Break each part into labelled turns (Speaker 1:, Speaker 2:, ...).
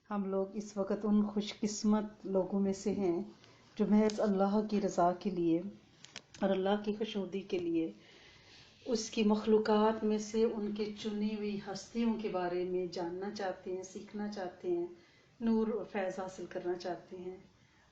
Speaker 1: ہم لوگ اس وقت ان خوش قسمت لوگوں میں سے ہیں جو محض اللہ کی رضا کے لیے اور اللہ کی خوشنودی کے لیے اس کی مخلوقات میں سے ان کے چنی ہوئی ہستیوں کے بارے میں جاننا چاہتے ہیں، سیکھنا چاہتے ہیں، نور اور فیض حاصل کرنا چاہتے ہیں۔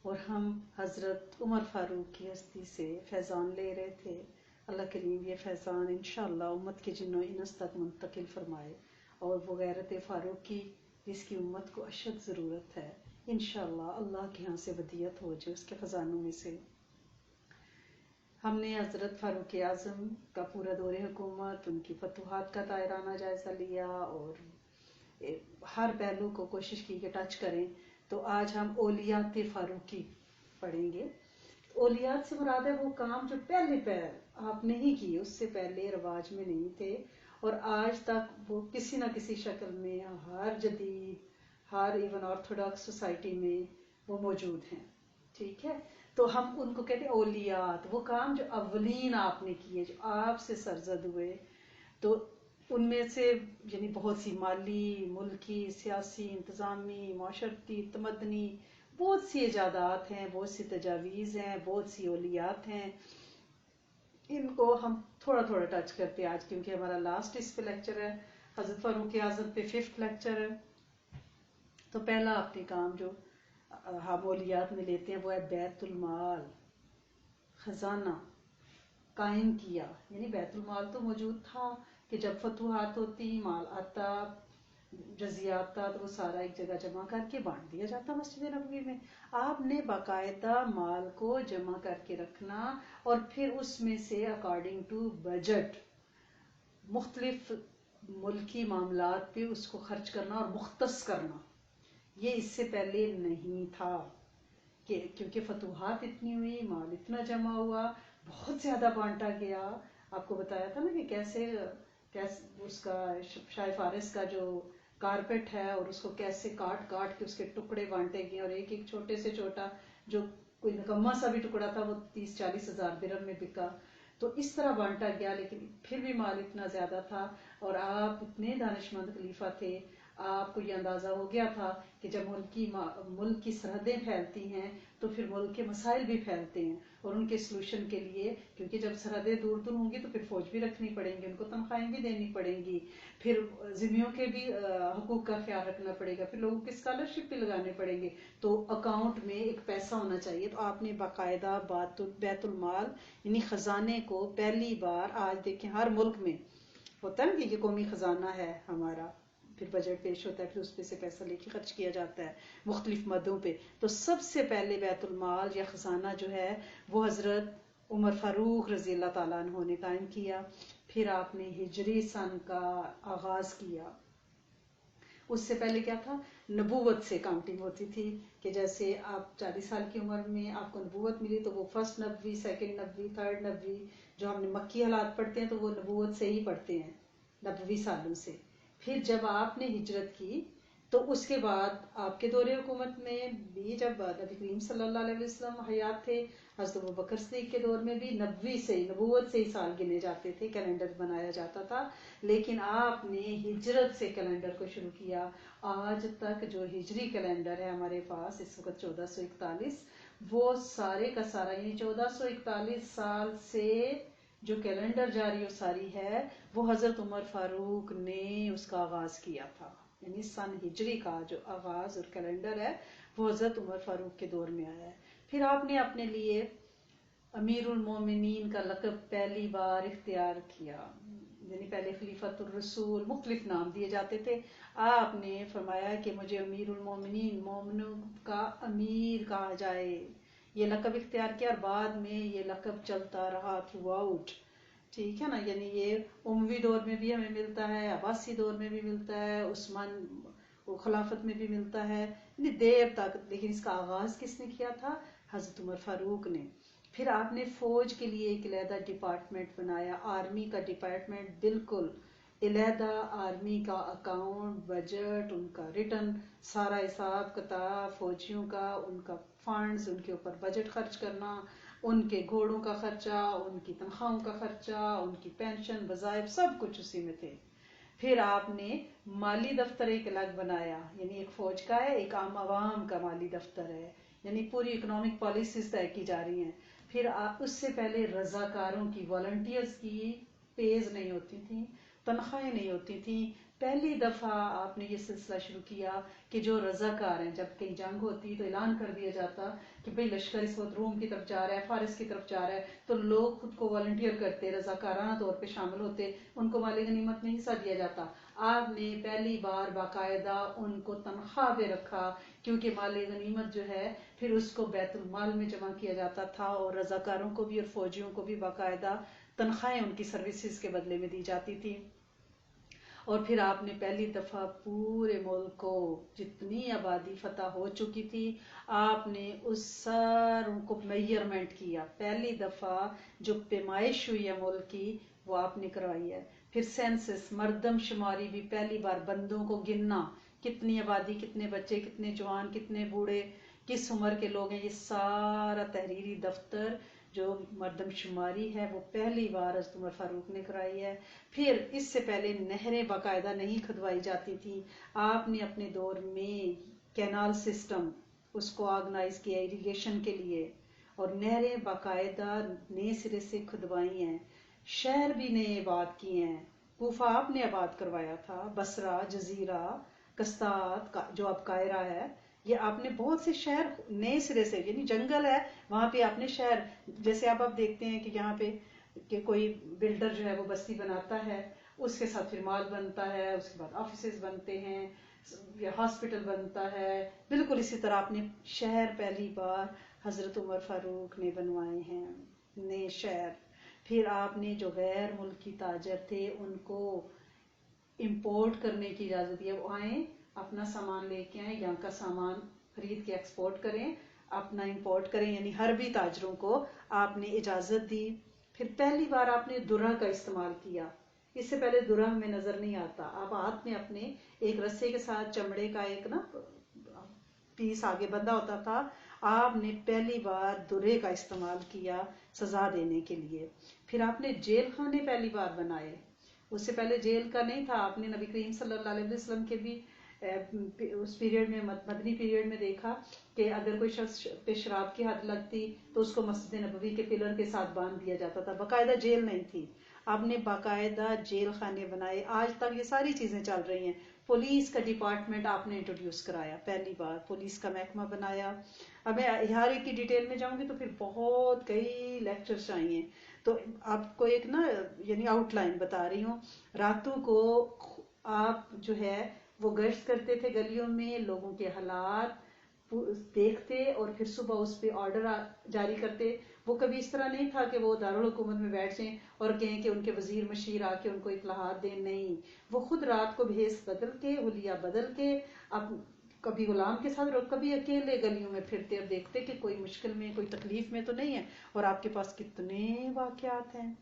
Speaker 1: اور ہم حضرت عمر فاروق کی ہستی سے فیضان لے رہے تھے۔ اللہ کریم یہ فیضان انشاءاللہ امت کے جنوں انس تک منتقل فرمائے، اور وہ غیرت فاروق کی جس کی امت کو اشد ضرورت ہے انشاءاللہ اللہ کے ہاں سے ودیعت ہو جائے اس کے خزانوں میں سے۔ ہم نے حضرت فاروق اعظم کا پورا دور حکومت، ان کی فتوحات کا دائرانہ جائزہ لیا اور ہر پہلو کو کوشش کی کہ ٹچ کریں۔ تو آج ہم اولیات فاروقی پڑھیں گے۔ اولیات سے مراد ہے وہ کام جو پہلے آپ نہیں کیے، اس سے پہلے رواج میں نہیں تھے اور آج تک وہ کسی نہ کسی شکل میں ہر جدید، ہر ایون آرتھوڈاکس سوسائٹی میں وہ موجود ہیں۔ ٹھیک ہے، تو ہم ان کو کہتے ہیں اولیات، وہ کام جو اولین آپ نے کیے، جو آپ سے سرزد ہوئے۔ تو ان میں سے یعنی بہت سی مالی، ملکی، سیاسی، انتظامی، معاشرتی، تمدنی بہت سی ایجادات ہیں، بہت سی تجاویز ہیں، بہت سی اولیات ہیں۔ ان کو ہم تھوڑا تھوڑا ٹچ کرتے ہیں آج، کیونکہ ہمارا لاسٹ اس پہ لیکچر ہے، حضرت فاروق اعظم پہ 5th لیکچر ہے۔ تو پہلا اپنے کام جو ہم اولیات میں لیتے ہیں وہ ہے بیت المال، خزانہ قائم کیا۔ یعنی بیت المال تو موجود تھا کہ جب فتوحات ہوتی، مال آتا، جزیہ آتا، تو وہ سارا ایک جگہ جمع کر کے بانٹ دیا جاتا مسجد نبوی میں۔ آپ نے باقاعدہ مال کو جمع کر کے رکھنا اور پھر اس میں سے اکارڈنگ ٹو بجٹ مختلف ملکی معاملات پہ اس کو خرچ کرنا اور مختص کرنا، یہ اس سے پہلے نہیں تھا کیونکہ فتوحات اتنی ہوئی، مال اتنا جمع ہوا، بہت زیادہ بانٹا گیا۔ آپ کو بتایا تھا نا کہ کیسے اس کا شاہ فارس کا جو کارپیٹ ہے اور اس کو کیسے کاٹ کاٹ کے اس کے ٹکڑے بانٹے گئے، اور ایک ایک چھوٹے سے چھوٹا جو کوئی نکما سا بھی ٹکڑا تھا وہ 30-40 ہزار درہم میں بکا۔ تو اس طرح بانٹا گیا، لیکن پھر بھی مال اتنا زیادہ تھا اور آپ اتنے دانشمند خلیفہ تھے، آپ کو یہ اندازہ ہو گیا تھا کہ جب ملک کی سرحدیں پھیلتی ہیں تو پھر ملک کے مسائل بھی پھیلتے ہیں، اور ان کے سلوشن کے لیے، کیونکہ جب سرحدیں دور دور ہوں گی تو پھر فوج بھی رکھنی پڑیں گی، ان کو تنخواہیں بھی دینی پڑیں گی، پھر ذمیوں کے بھی حقوق کا خیال رکھنا پڑے گا، پھر لوگوں کے اسکالرشپ بھی لگانے پڑیں گے، تو اکاؤنٹ میں ایک پیسہ ہونا چاہیے۔ تو آپ نے باقاعدہ بیت المال یعنی خزانے کو پہلی بار، آج دیکھیں ہر ملک میں ہوتا ہے نا کہ یہ قومی خزانہ ہے ہمارا، پھر بجٹ پیش ہوتا ہے، پھر اس پہ سے پیسہ لے کے خرچ کیا جاتا ہے مختلف مدوں پہ۔ تو سب سے پہلے بیت المال یا خزانہ جو ہے وہ حضرت عمر فاروق رضی اللہ تعالیٰ عنہ نے قائم کیا۔ پھر آپ نے ہجری سن کا آغاز کیا۔ اس سے پہلے کیا تھا، نبوت سے کاؤنٹنگ ہوتی تھی کہ جیسے آپ 40 سال کی عمر میں آپ کو نبوت ملی تو وہ 1st نبوی، 2nd نبوی، 3rd نبوی، جو ہم نے مکی حالات پڑھتے ہیں تو وہ نبوت سے ہی پڑھتے ہیں، نبوی سالوں سے۔ پھر جب آپ نے ہجرت کی تو اس کے بعد آپ کے دور حکومت میں بھی، جب نبی کریم صلی اللہ علیہ وسلم حیات تھے، حضرت ابوبکر صدیق کے دور میں بھی نبوی سے، نبوت سے ہی سال گنے جاتے تھے، کیلنڈر بنایا جاتا تھا، لیکن آپ نے ہجرت سے کیلنڈر کو شروع کیا۔ آج تک جو ہجری کیلنڈر ہے ہمارے پاس اس وقت 1441، وہ سارے کا سارا یعنی 1441 سال سے جو کیلنڈر جاری و ساری ہے وہ حضرت عمر فاروق نے اس کا آغاز کیا تھا۔ یعنی سن ہجری کا جو آغاز اور کیلنڈر ہے وہ حضرت عمر فاروق کے دور میں آیا ہے۔ پھر آپ نے اپنے لیے امیر المومنین کا لقب پہلی بار اختیار کیا، یعنی پہلے خلیفۃ الرسول مختلف نام دیے جاتے تھے، آپ نے فرمایا کہ مجھے امیر المومنین، مومنوں کا امیر کہا جائے، یہ لقب اختیار کیا، اور بعد میں یہ لقب چلتا رہا تھرو آؤٹ۔ ٹھیک ہے نا، یعنی یہ اموی دور میں بھی ہمیں ملتا ہے، عباسی دور میں بھی ملتا ہے، عثمان خلافت میں بھی ملتا ہے، یعنی دیر تک، لیکن اس کا آغاز کس نے کیا تھا، حضرت عمر فاروق نے۔ پھر آپ نے فوج کے لیے ایک علیحدہ ڈپارٹمنٹ بنایا، آرمی کا ڈپارٹمنٹ، بالکل علیحدہ آرمی کا اکاؤنٹ، بجٹ، ان کا ریٹرن، سارا حساب کتاب فوجیوں کا، ان کا فنڈز، ان کے اوپر بجٹ خرچ کرنا، ان کے گھوڑوں کا خرچہ، ان کی تنخواہوں کا خرچہ، ان کی پینشن، وظائف، سب کچھ اسی میں تھے۔ پھر آپ نے مالی دفتر ایک الگ بنایا، یعنی ایک فوج کا ہے، ایک عام عوام کا مالی دفتر ہے، یعنی پوری اکنامک پالیسیز طے کی جا رہی ہیں۔ پھر آپ اس سے پہلے رضاکاروں کی، والنٹیئرز کی پیز نہیں ہوتی تھیں، تنخواہیں نہیں ہوتی تھیں۔ پہلی دفعہ آپ نے یہ سلسلہ شروع کیا کہ جو رضاکار ہیں، جب کہیں جنگ ہوتی تو اعلان کر دیا جاتا کہ بھئی لشکر اس وقت روم کی طرف جا رہا ہے، فارس کی طرف جا رہا ہے، تو لوگ خود کو والنٹیئر کرتے، رضاکارانہ طور پہ شامل ہوتے، ان کو مال غنیمت میں حصہ دیا جاتا۔ آپ نے پہلی بار باقاعدہ ان کو تنخواہ پہ رکھا، کیونکہ مال غنیمت جو ہے پھر اس کو بیت المال میں جمع کیا جاتا تھا، اور رضاکاروں کو بھی اور فوجیوں کو بھی باقاعدہ تنخواہیں ان کی سروسز کے بدلے میں دی جاتی تھی۔ اور پھر آپ نے پہلی دفعہ پورے ملک کو، جتنی آبادی فتح ہو چکی تھی، آپ نے اس ساروں کو میئرمنٹ کیا۔ پہلی دفعہ جو پیمائش ہوئی ہے ملک کی، وہ آپ نے کروائی ہے۔ پھر سینسس، مردم شماری بھی پہلی بار، بندوں کو گننا، کتنی آبادی، کتنے بچے، کتنے جوان، کتنے بوڑھے، کس عمر کے لوگ ہیں، یہ سارا تحریری دفتر جو مردم شماری ہے وہ پہلی بار حضرت عمر فاروق نے کرائی ہے۔ پھر اس سے پہلے نہریں باقاعدہ نہیں کھدوائی جاتی تھیں، آپ نے اپنے دور میں کینال سسٹم اس کو آرگنائز کیا ایریگیشن کے لیے، اور نہریں باقاعدہ نئے سرے سے کھدوائی ہیں، شہر بھی نئے آباد کیے ہیں۔ کوفہ آپ نے آباد کروایا تھا، بصرہ، جزیرہ، قسطاط جو اب قاہرہ ہے، یہ آپ نے بہت سے شہر نئے سرے سے، یعنی جنگل ہے وہاں پہ آپ نے شہر، جیسے آپ دیکھتے ہیں کہ یہاں پہ کہ کوئی بلڈر جو ہے وہ بستی بناتا ہے، اس کے ساتھ پھر مال بنتا ہے، اس کے بعد آفیسز بنتے ہیں یا ہاسپٹل بنتا ہے، بالکل اسی طرح آپ نے شہر پہلی بار حضرت عمر فاروق نے بنوائے ہیں، نئے شہر۔ پھر آپ نے جو غیر ملکی تاجر تھے ان کو امپورٹ کرنے کی اجازت دی، وہ آئیں اپنا سامان لے کے آئیں، یہاں کا سامان خرید کے ایکسپورٹ کریں، اپنا امپورٹ کریں، یعنی حربی تاجروں کو آپ نے اجازت دی۔ پھر پہلی بار آپ نے درہ کا استعمال کیا، اس سے پہلے درہ ہمیں نظر نہیں آتا، آپ ہاتھ میں اپنے ایک رسے کے ساتھ چمڑے کا ایک پیس آگے بندھا ہوتا تھا، آپ نے پہلی بار درے کا استعمال کیا سزا دینے کے لیے۔ پھر آپ نے جیل خانے پہلی بار بنائے، اس سے پہلے جیل کا نہیں تھا، آپ نے نبی کریم صلی اللہ علیہ وسلم کے بھی اس پیریڈ میں، مدنی پیریڈ میں دیکھا کہ اگر کوئی شخص پہ شراب کی حد لگتی تو اس کو مسجد نبوی کے پلر کے ساتھ باندھ دیا جاتا تھا، باقاعدہ جیل نہیں تھی، آپ نے باقاعدہ جیل خانے بنائے۔ آج تک یہ ساری چیزیں چل رہی ہیں۔ پولیس کا ڈپارٹمنٹ آپ نے انٹروڈیوس کرایا، پہلی بار پولیس کا محکمہ بنایا۔ اب میں ہر ایک کی ڈیٹیل میں جاؤں گی تو پھر بہت کئی لیکچرز چاہیے، تو آپ کو ایک یعنی آؤٹ لائن بتا رہی ہوں۔ راتوں کو آپ جو ہے وہ گشت کرتے تھے گلیوں میں، لوگوں کے حالات دیکھتے اور پھر صبح اس پہ آرڈر جاری کرتے۔ وہ کبھی اس طرح نہیں تھا کہ وہ دارالحکومت میں بیٹھ جائیں اور کہیں کہ ان کے وزیر مشیر آ کے ان کو اطلاعات دیں، نہیں، وہ خود رات کو بھیس بدل کے، حلیہ بدل کے، اب کبھی غلام کے ساتھ اور کبھی اکیلے گلیوں میں پھرتے اور دیکھتے کہ کوئی مشکل میں، کوئی تکلیف میں تو نہیں ہے، اور آپ کے پاس کتنے واقعات ہیں۔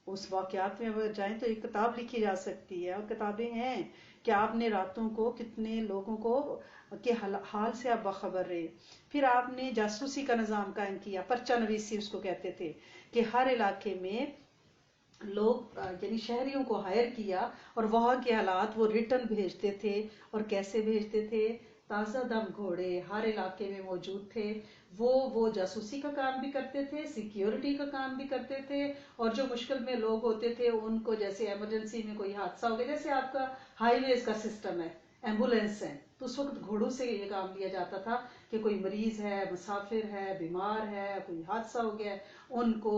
Speaker 1: اس واقعات میں اگر جائیں تو ایک کتاب لکھی جا سکتی ہے، اور کتابیں ہیں کہ آپ نے راتوں کو کتنے لوگوں کو کے حال سے آپ باخبر رہے۔ پھر آپ نے جاسوسی کا نظام قائم کیا، پرچہ نویسی اس کو کہتے تھے، کہ ہر علاقے میں لوگ یعنی شہریوں کو ہائر کیا اور وہاں کے حالات وہ ریٹن بھیجتے تھے، اور کیسے بھیجتے تھے، تازہ دم گھوڑے ہر علاقے میں موجود تھے، وہ جاسوسی کا کام بھی کرتے تھے، سیکیورٹی کا کام بھی کرتے تھے، اور جو مشکل میں لوگ ہوتے تھے ان کو، جیسے ایمرجنسی میں کوئی حادثہ ہو گیا، جیسے آپ کا ہائی ویز کا سسٹم ہے، ایمبولینس ہے، تو اس وقت گھوڑوں سے یہ کام لیا جاتا تھا کہ کوئی مریض ہے، مسافر ہے، بیمار ہے، کوئی حادثہ ہو گیا، ان کو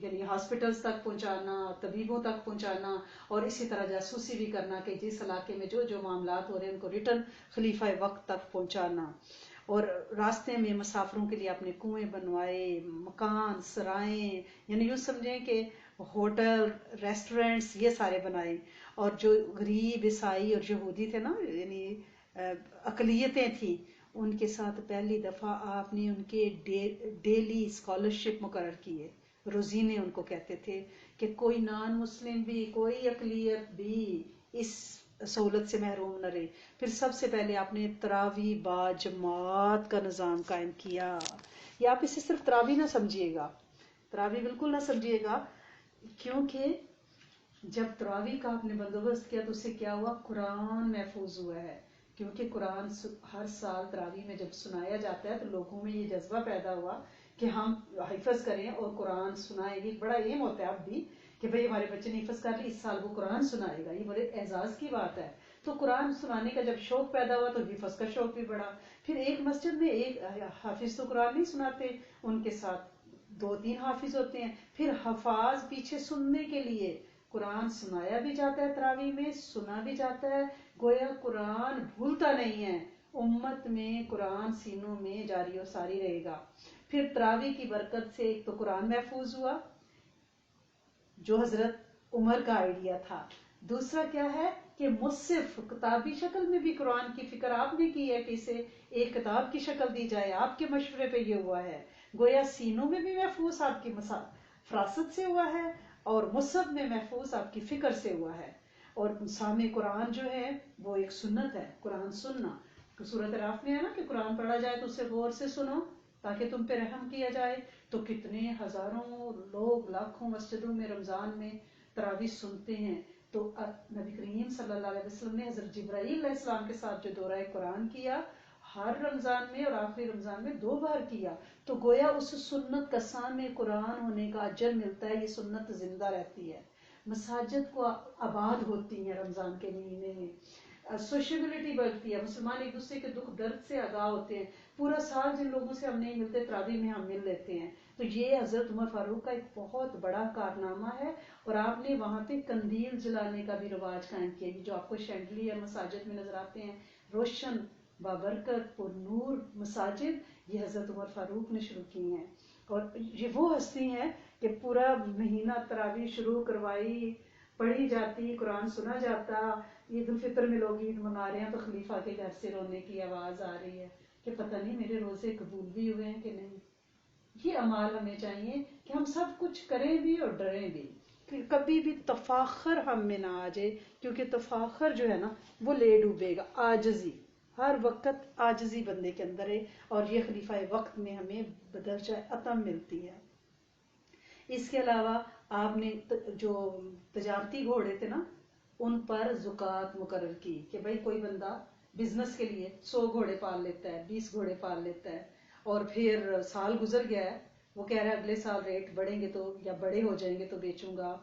Speaker 1: یعنی ہاسپٹلز تک پہنچانا، طبیبوں تک پہنچانا، اور اسی طرح جاسوسی بھی کرنا کہ جس علاقے میں جو جو معاملات ہو رہے ہیں ان کو ریٹرن خلیفہ وقت تک پہنچانا۔ اور راستے میں مسافروں کے لیے اپنے کنویں بنوائے، مکان، سرائیں، یعنی یوں سمجھیں کہ ہوٹل، ریسٹورنٹس، یہ سارے بنائے۔ اور جو غریب عیسائی اور یہودی تھے نا، یعنی اقلیتیں تھیں، ان کے ساتھ پہلی دفعہ آپ نے ان کے ڈیلی اسکالرشپ مقرر کیے، روزینے ان کو کہتے تھے، کہ کوئی نان مسلم بھی، کوئی اقلیت بھی اس سہولت سے محروم نہ رہے۔ پھر سب سے پہلے آپ نے تراویح با جماعت کا نظام قائم کیا۔ یہ آپ اسے صرف تراویح نہ سمجھیے گا، تراویح بالکل نہ سمجھیے گا، کیونکہ جب تراویح کا آپ نے بندوبست کیا تو اس سے کیا ہوا؟ قرآن محفوظ ہوا ہے، کیونکہ قرآن ہر سال تراویح میں جب سنایا جاتا ہے تو لوگوں میں یہ جذبہ پیدا ہوا کہ ہم حفظ کریں اور قرآن سنائیں گے. بڑا ایم ہوتا ہے اب بھی کہ بھئی ہمارے بچے نے حفظ کر لی، اس سال وہ قرآن سنائے گا، یہ بڑے اعزاز کی بات ہے. تو قرآن سنانے کا جب شوق پیدا ہوا تو حفظ کا شوق بھی بڑھا. پھر ایک مسجد میں ایک حافظ تو قرآن نہیں سناتے، ان کے ساتھ 2-3 حافظ ہوتے ہیں. پھر حفاظ پیچھے سننے کے لیے قرآن سنایا بھی جاتا ہے، تراویح میں سنا بھی جاتا ہے. گویا قرآن بھولتا نہیں ہے، امت میں قرآن سینوں میں جاری و ساری رہے گا. پھر تراویح کی برکت سے ایک تو قرآن محفوظ ہوا جو حضرت عمر کا آئیڈیا تھا. دوسرا کیا ہے کہ مصحف کتابی شکل میں بھی قرآن کی فکر آپ نے کی ہے کہ اسے ایک کتاب کی شکل دی جائے، آپ کے مشورے پہ یہ ہوا ہے. گویا سینوں میں بھی محفوظ آپ کی فراست سے ہوا ہے اور مصحف میں محفوظ آپ کی فکر سے ہوا ہے. اور سامع قرآن جو ہے وہ ایک سنت ہے، قرآن سننا. سورۃ اعراف میں ہے نا کہ قرآن پڑھا جائے تو اسے غور سے سنو تاکہ تم پہ رحم کیا جائے. تو کتنے ہزاروں لوگ لاکھوں مسجدوں میں رمضان میں تراویح سنتے ہیں. تو نبی کریم صلی اللہ علیہ وسلم نے حضرت جبرائیل علیہ السلام کے ساتھ جو دورہ قرآن کیا ہر رمضان میں اور آخری رمضان میں 2 بار کیا. تو گویا اس سنت کا سامع قرآن ہونے کا اجر ملتا ہے، یہ سنت زندہ رہتی ہے. مساجد کو آباد ہوتی ہیں رمضان کے مہینے میں، سوشیبلٹی بڑھتی ہے، مسلمان ایک دوسرے کے دکھ درد سے آگاہ ہوتے ہیں. پورا سال جن لوگوں سے ہم نہیں ملتے تراویح میں ہم مل لیتے ہیں. تو یہ حضرت عمر فاروق کا ایک بہت بڑا کارنامہ ہے. اور آپ نے وہاں پہ قندیل جلانے کا بھی رواج قائم کیا، جو آپ کو شینڈلی مساجد میں نظر آتے ہیں، روشن بابرکت پر نور مساجد، یہ حضرت عمر فاروق نے شروع کی ہیں. اور یہ وہ ہستی ہیں کہ پورا مہینہ تراویح شروع کروائی، پڑھی جاتی، قرآن سنا جاتا. عید الفطر میں لوگ عید منا رہے ہیں تو خلیفہ کے گھر سے رونے کی آواز آ رہی ہے کہ پتہ نہیں میرے روزے قبول بھی ہوئے ہیں کہ نہیں. یہ اعمال ہمیں چاہیے کہ ہم سب کچھ کریں بھی اور ڈریں بھی، کہ کبھی بھی تفاخر ہم میں نہ آ جائے، کیونکہ تفاخر جو ہے نا وہ لے ڈوبے گا. عاجزی، ہر وقت عاجزی بندے کے اندر ہے، اور یہ خلیفہ وقت میں ہمیں بدرجہ عطم ملتی ہے. اس کے علاوہ آپ نے جو تجارتی گھوڑے تھے نا ان پر زکوٰۃ مقرر کی کہ بھائی کوئی بندہ بزنس کے لیے 100 گھوڑے پال لیتا ہے، 20 گھوڑے پال لیتا ہے، اور پھر سال گزر گیا ہے، وہ کہہ رہا ہے اگلے سال ریٹ بڑھیں گے تو یا بڑے ہو جائیں گے تو بیچوں گا،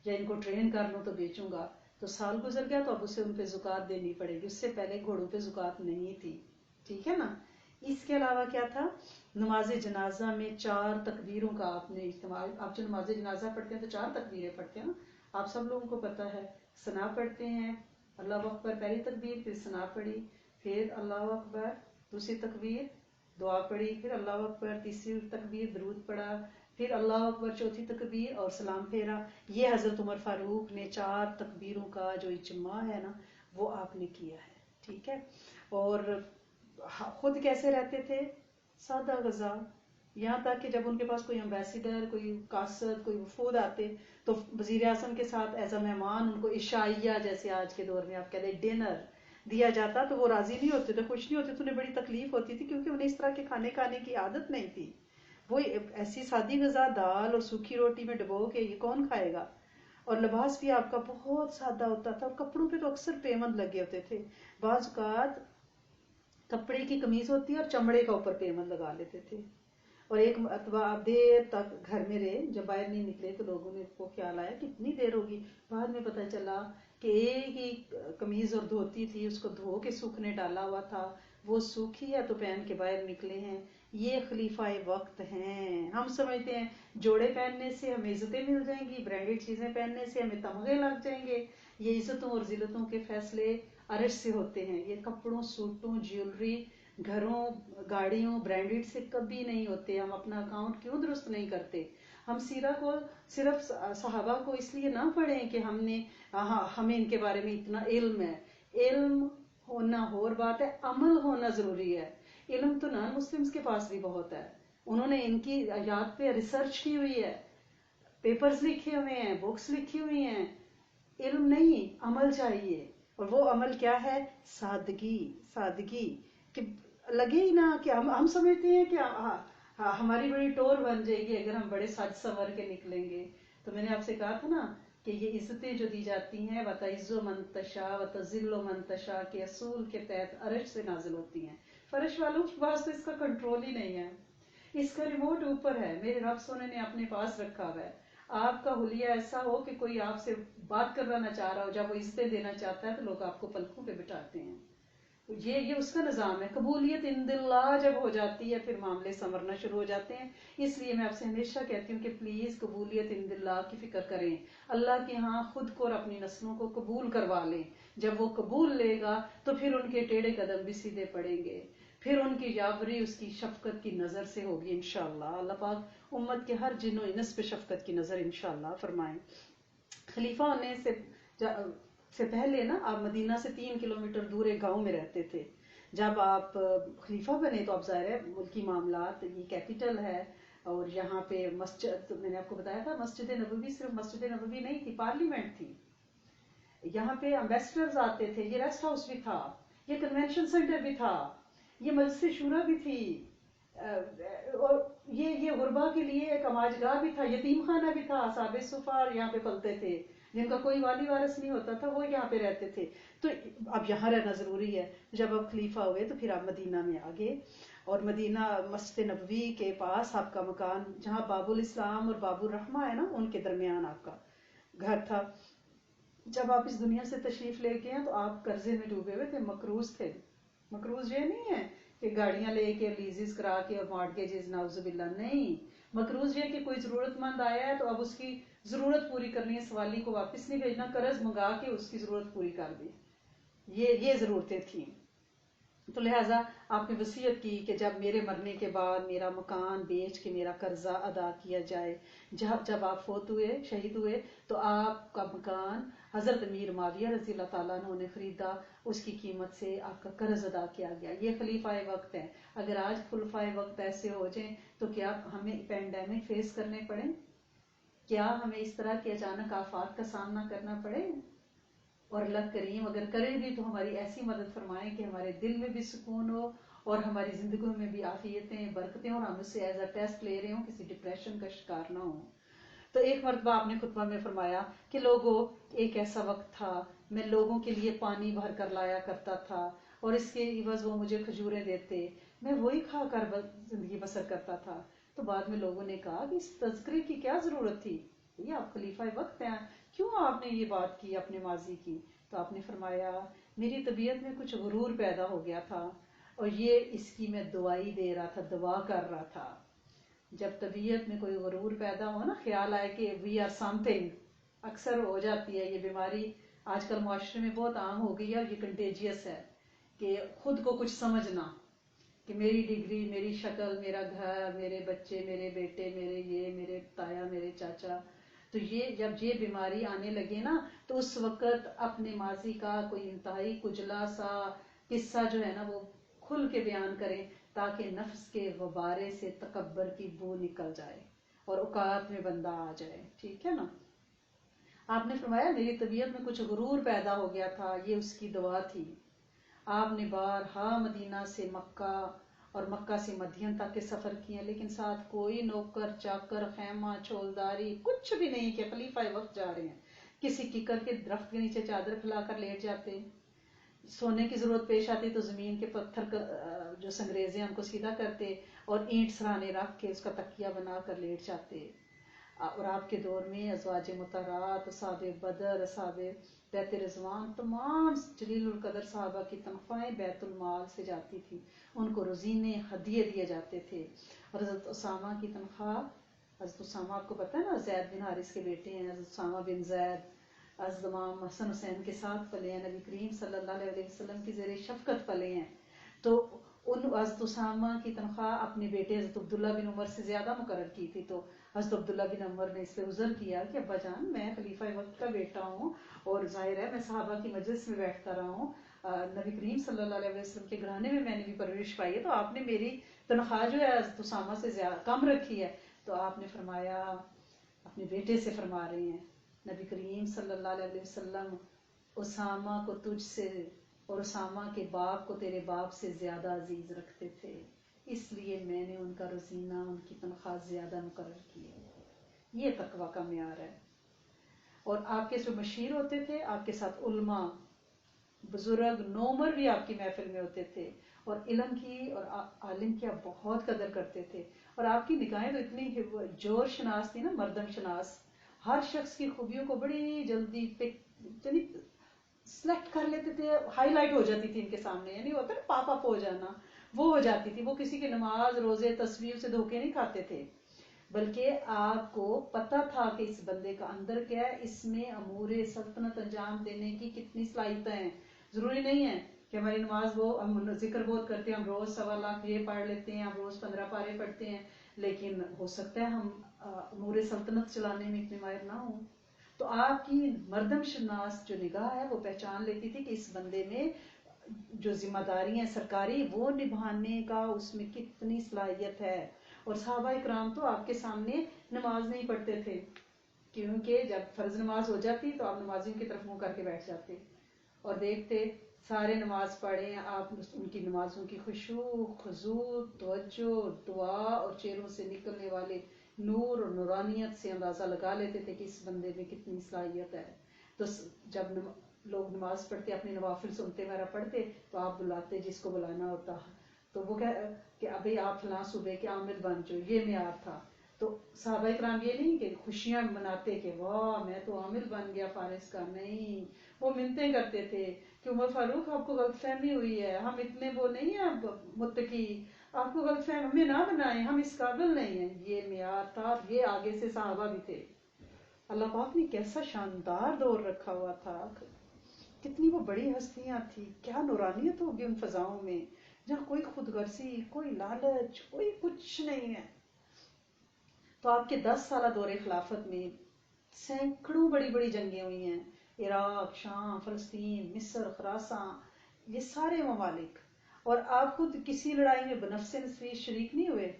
Speaker 1: یا ان کو ٹرین کر لوں تو بیچوں گا. تو سال گزر گیا تو اب اسے ان پہ زکوٰۃ دینی پڑے گی، اس سے پہلے گھوڑوں پہ زکوٰۃ نہیں تھی. ٹھیک ہے نا. اس کے علاوہ کیا تھا، نماز جنازہ میں 4 تکبیروں کا آپ نے استعمال. آپ جو نماز جنازہ پڑھتے ہیں تو 4 تکبیریں پڑھتے ہیں نا، آپ سب لوگوں کو پتا ہے. ثنا پڑھتے ہیں، اللہ اکبر پہلی تکبیر، پھر ثنا پڑھی، پھر اللہ اکبر دوسری تکبیر، دعا پڑھی، پھر اللہ اکبر تیسری تکبیر، درود پڑھا، پھر اللہ اکبر چوتھی تکبیر اور سلام پھیرا. یہ حضرت عمر فاروق نے 4 تکبیروں کا جو اجماع ہے نا وہ آپ نے کیا ہے. ٹھیک ہے. اور خود کیسے رہتے تھے؟ سادہ غذا. یہاں تک کہ جب ان کے پاس کوئی امبیسیڈر، کوئی قاصد، کوئی وفود آتے تو وزیر اعظم کے ساتھ ایز اے مہمان ان کو عشائیہ، جیسے آج کے دور میں آپ کہتے ہیں ڈنر دیا جاتا تو وہ راضی نہیں ہوتے تھے، خوش نہیں ہوتے تھے، انہیں بڑی تکلیف ہوتی تھی کیونکہ انہیں اس طرح کے کھانے کھانے کی عادت نہیں تھی. وہ ایسی سادی غذا دال اور سوکھی روٹی میں ڈبو کے یہ کون کھائے گا. اور لباس بھی آپ کا بہت سادہ ہوتا تھا، اور کپڑوں پہ تو اکثر پیمند لگے ہوتے تھے. بعض اوقات کپڑے کی قمیض ہوتی ہے اور چمڑے کا اوپر پیمند لگا لیتے تھے. اور ایک مرتبہ آپ دیر تک گھر میں رہے، جب باہر نہیں نکلے تو لوگوں نے کو خیال آیا کتنی دیر ہوگی. بعد میں پتہ چلا کہ ایک ہی قمیض اور دھوتی تھی، اس کو دھو کے سوکھنے ڈالا ہوا تھا، وہ سوکھی ہے تو پہن کے باہر نکلے ہیں. یہ خلیفہ وقت ہیں. ہم سمجھتے ہیں جوڑے پہننے سے ہمیں عزتیں مل جائیں گی، برانڈیڈ چیزیں پہننے سے ہمیں تمغے لگ جائیں گے. یہ عزتوں اور ذلتوں کے فیصلے عرش سے ہوتے ہیں. یہ کپڑوں، سوٹوں، جیولری، گھروں، گاڑیوں، برانڈیڈ سے کبھی نہیں ہوتے. ہم اپنا اکاؤنٹ کیوں درست نہیں کرتے؟ ہم سیرہ کو صرف صحابہ کو اس لیے نہ پڑھیں کہ ہمیں ان کے بارے میں اتنا علم ہے. علم ہونا اور بات ہے، عمل ہونا ضروری ہے. علم تو نان مسلمز کے پاس بھی بہت ہے، انہوں نے ان کی آیات پہ ریسرچ کی ہوئی ہے، پیپرز لکھے ہوئے ہیں، بکس لکھی ہوئی ہیں. علم نہیں، عمل چاہیے. اور وہ عمل کیا ہے؟ سادگی. سادگی کہ لگے ہی نہ کہ ہم سمجھتے ہیں کہ ہماری بڑی ٹور بن جائے گی اگر ہم بڑے سج سنور کے نکلیں گے. تو میں نے آپ سے کہا تھا نا کہ یہ عزتیں جو دی جاتی ہیں وَتَعِزُّ مَن تَشَاءُ وَتَذِلُّ مَن تَشَاء کے اصول کے تحت عرش سے نازل ہوتی ہیں. فرش والوں کے پاس تو اس کا کنٹرول ہی نہیں ہے، اس کا ریموٹ اوپر ہے، میرے رب سونے نے اپنے پاس رکھا ہوا ہے. آپ کا حلیہ ایسا ہو کہ کوئی آپ سے بات کرنا نہ چاہ رہا ہو، جب وہ عزتیں دینا چاہتا ہے تو لوگ آپ کو پلکوں پہ بٹھاتے ہیں. یہ اس کا نظام ہے. قبولیت عند اللہ جب ہو جاتی ہے پھر معاملے سنورنا شروع ہو جاتے ہیں. اس لیے میں آپ سے ہمیشہ کہتی ہوں کہ پلیز قبولیت عند اللہ کی فکر کریں، اللہ کے ہاں خود کو اور اپنی نسلوں کو قبول کروا لیں. جب وہ قبول لے گا تو پھر ان کے ٹیڑھے قدم بھی سیدھے پڑیں گے، پھر ان کی یاوری اس کی شفقت کی نظر سے ہوگی انشاءاللہ. اللہ پاک امت کے ہر جن و انس پہ شفقت کی نظر انشاءاللہ فرمائیں. خلیفہ ہونے سے پہلے نا آپ مدینہ سے 3 کلومیٹر دور ایک گاؤں میں رہتے تھے. جب آپ خلیفہ بنے تو اب ظاہر ہے ملکی معاملات، یہ کیپٹل ہے اور یہاں پہ مسجد، میں نے آپ کو بتایا تھا مسجد نبوی صرف مسجد نبوی نہیں تھی، پارلیمنٹ تھی. یہاں پہ امبیسڈرز آتے تھے، یہ ریسٹ ہاؤس بھی تھا، یہ کنونشن سینٹر بھی تھا، یہ مجلس شورا بھی تھی، اور یہ غربا کے لیے ایک عماج گاہ بھی تھا، یتیم خانہ بھی تھا. اصحاب صفار یہاں پہ پلتے تھے، جن کا کوئی والی وارث نہیں ہوتا تھا وہ یہاں پہ رہتے تھے. تو اب یہاں رہنا ضروری ہے. جب آپ خلیفہ ہوئے تو پھر آپ مدینہ میں آ گئے، اور مدینہ مسجد نبوی کے پاس آپ کا مکان، جہاں باب الاسلام اور باب الرحمہ ہے نا، ان کے درمیان آپ کا گھر تھا. جب آپ اس دنیا سے تشریف لے کے ہیں تو آپ قرضے میں ڈوبے ہوئے تھے، مقروض تھے. مقروض یہ نہیں ہے کہ گاڑیاں لے کے لیزز کرا کے اور مارٹگیجز، نعوذ باللہ، نہیں. مقروض یہ کہ کوئی ضرورت مند آیا ہے تو اب اس کی ضرورت پوری کرنی ہے، سوالی کو واپس نہیں بھیجنا، قرض منگا کے اس کی ضرورت پوری کر دی. یہ ضرورتیں تھیں. تو لہٰذا آپ نے وصیت کی کہ جب میرے مرنے کے بعد میرا مکان بیچ کے میرا قرضہ ادا کیا جائے. جب آپ فوت ہوئے، شہید ہوئے، تو آپ کا مکان حضرت امیر معاویہ رضی اللہ تعالیٰ عنہ نے خریدا، اس کی قیمت سے آپ کا قرض ادا کیا گیا. یہ خلیفہ وقت ہے. اگر آج خلفائے وقت ایسے ہو جائیں تو کیا ہمیں پینڈیمک فیس کرنے پڑیں؟ کیا ہمیں اس طرح کے اچانک آفات کا سامنا کرنا پڑے؟ اور اللہ کریم اگر کرے بھی تو ہماری ایسی مدد فرمائیں کہ ہمارے دل میں بھی سکون ہو اور ہماری زندگیوں میں بھی عافیتیں، برکتیں، اور ہم اس سے ایز اے ٹیسٹ لے رہے ہوں، کسی ڈپریشن کا شکار نہ ہوں. تو ایک مرتبہ آپ نے خطبہ میں فرمایا کہ لوگوں، ایک ایسا وقت تھا میں لوگوں کے لیے پانی بھر کر لایا کرتا تھا اور اس کے عوض وہ مجھے کھجوریں دیتے، میں وہی کھا کر زندگی بسر کرتا تھا. تو بعد میں لوگوں نے کہا کہ اس تذکرے کی کیا ضرورت تھی، یہ آپ خلیفہ وقت ہیں، کیوں آپ نے یہ بات کی اپنے ماضی کی؟ تو آپ نے فرمایا میری طبیعت میں کچھ غرور پیدا ہو گیا تھا اور یہ اس کی میں دوائی دے رہا تھا، دوا کر رہا تھا. جب طبیعت میں کوئی غرور پیدا ہو نا، خیال آئے کہ وی آر سم تھنگ، اکثر ہو جاتی ہے یہ بیماری، آج کل معاشرے میں بہت عام ہو گئی ہے اور یہ کنٹیجیس ہے، کہ خود کو کچھ سمجھنا کہ میری ڈگری، میری شکل، میرا گھر، میرے بچے، میرے بیٹے، میرے تایا، میرے چاچا. تو یہ جب یہ بیماری آنے لگے نا تو اس وقت اپنے ماضی کا کوئی انتہائی کچلا سا قصہ جو ہے نا وہ کھل کے بیان کریں، تاکہ نفس کے غبارے سے تکبر کی بو نکل جائے اور اوقات میں بندہ آ جائے. ٹھیک ہے نا؟ آپ نے فرمایا میری طبیعت میں کچھ غرور پیدا ہو گیا تھا، یہ اس کی دوا تھی. آپ نے بارہا مدینہ سے مکہ اور مکہ سے مدین تک کے سفر کیے، لیکن ساتھ کوئی نوکر چاکر، خیمہ چھولداری کچھ بھی نہیں کہ خلیفہ وقت جا رہے ہیں. کسی کیکر کے درخت کے نیچے چادر پھیلا کر لیٹ جاتے، سونے کی ضرورت پیش آتی تو زمین کے پتھر جو سنگریزے ہیں ان کو سیدھا کرتے اور اینٹ سرانے رکھ کے اس کا تکیہ بنا کر لیٹ جاتے. اور آپ کے دور میں ازواج مطہرات، اصحاب بدر، اصحاب بیت رضوان، تمام جلیل القدر صحابہ کی تنخواہیں بیت المال سے جاتی تھی، ان کو روزینے ہدیے دیے جاتے تھے. اور حضرت اسامہ کی تنخواہ، حضرت اسامہ آپ کو پتہ ہے نا زید بن حارث کے بیٹے ہیں، حضرت اسامہ بن زید، حضرت امام حسن حسین کے ساتھ پلے ہیں، نبی کریم صلی اللہ علیہ وسلم کی زیر شفقت پلے ہیں. تو ان حضرت اسامہ کی تنخواہ اپنے بیٹے حضرت عبداللہ بن عمر سے زیادہ مقرر کی تھی. تو حضرت عبداللہ بن عمر نے اس پہ عذر کیا کہ ابا جان میں خلیفہ وقت کا بیٹا ہوں اور ظاہر ہے میں صحابہ کی مجلس میں بیٹھتا رہا ہوں، نبی کریم صلی اللہ علیہ وسلم کے گھرانے میں نے بھی پرورش پائی ہے، تو آپ نے میری تنخواہ جو ہے حضرت اسامہ سے زیادہ کم رکھی ہے. تو آپ نے فرمایا اپنے بیٹے سے فرما رہے ہیں، نبی کریم صلی اللہ علیہ وسلم اسامہ کو تجھ سے اور اسامہ کے باپ کو تیرے باپ سے زیادہ عزیز رکھتے تھے، اس لیے میں نے ان کا روزینہ، ان کی تنخواہ زیادہ مقرر کی ہے. یہ تقویٰ کا معیار ہے. اور آپ کے جو مشیر ہوتے تھے، آپ کے ساتھ علماء، بزرگ، نومر بھی آپ کی محفل میں ہوتے تھے، اور علم کی اور عالم کی آپ بہت قدر کرتے تھے، اور آپ کی نگاہیں تو اتنی جور شناس تھی نا، مردم شناس، ہر شخص کی خوبیوں کو بڑی جلدی سلیکٹ کر لیتے تھے، ہائی لائٹ ہو جاتی تھی ان کے سامنے، یعنی ہوتا ہے نا پاپ اپ ہو جانا، وہ ہو جاتی تھی. وہ کسی کی نماز، روزے، تصویر سے دھوکے نہیں کھاتے تھے، بلکہ آپ کو پتا تھا کہ اس بندے کا اندر کیا ہے، اس میں امور سلطنت انجام دینے کی کتنی صلاحیتیں ہیں. ضروری نہیں ہے کہ ہماری نماز، وہ ہم ذکر بہت کرتے ہیں، ہم روز 1.25 یہ پڑھ لیتے ہیں، ہم روز 15 پارے پڑھتے ہیں، لیکن ہو سکتا ہے ہم امور سلطنت چلانے میں اتنے ماہر نہ ہوں. تو آپ کی مردم شناس جو نگاہ ہے وہ پہچان لیتی تھی کہ اس بندے میں جو ذمہ داری ہیں سرکاری، وہ نبھانے کا اس میں کتنی صلاحیت ہے. اور صحابہ اکرام تو آپ کے سامنے نماز نہیں پڑھتے تھے، کیونکہ جب فرض نماز ہو جاتی تو آپ نمازیوں کی طرف منہ کر کے بیٹھ جاتے اور دیکھتے سارے نماز پڑھیں. آپ ان کی نمازوں کی خشوع، خضوع، توجہ، دعا اور چہروں سے نکلنے والے نور اور نورانیت سے اندازہ لگا لیتے تھے کہ اس بندے میں کتنی صلاحیت ہے. تو جب لوگ نماز پڑھتے، اپنے نوافل سنتے وغیرہ پڑھتے، تو آپ بلاتے جس کو بلانا ہوتا، تو وہ کہ ابھی آپ فلاں صوبے کے عامل بن جو، یہ معیار تھا. تو صحابہ کرام یہ نہیں کہ خوشیاں مناتے کہ واہ میں تو عامل بن گیا فارس کا، نہیں، وہ منتیں کرتے تھے کہ عمر فاروق آپ کو غلط فہمی ہوئی ہے، ہم اتنے وہ نہیں ہیں متقی، آپ کو غلط فہمی ہمیں نہ بنائیں، ہم اس قابل نہیں ہیں. یہ معیار تھا. یہ آگے سے صحابہ بھی تھے. اللہ پاک نے کیسا شاندار دور رکھا ہوا تھا، کتنی وہ بڑی ہستیاں تھیں، کیا نورانیت ہوگی ان فضاؤں میں، جہاں کوئی خود غرضی، کوئی لالچ، کوئی کچھ نہیں ہے. تو آپ کے 10 سالہ دور خلافت میں سینکڑوں بڑی بڑی جنگیں ہوئی ہیں، عراق، شام، فلسطین، مصر، خراساں، یہ سارے ممالک. اور آپ خود کسی لڑائی میں بنفس نفیس شریک نہیں ہوئے،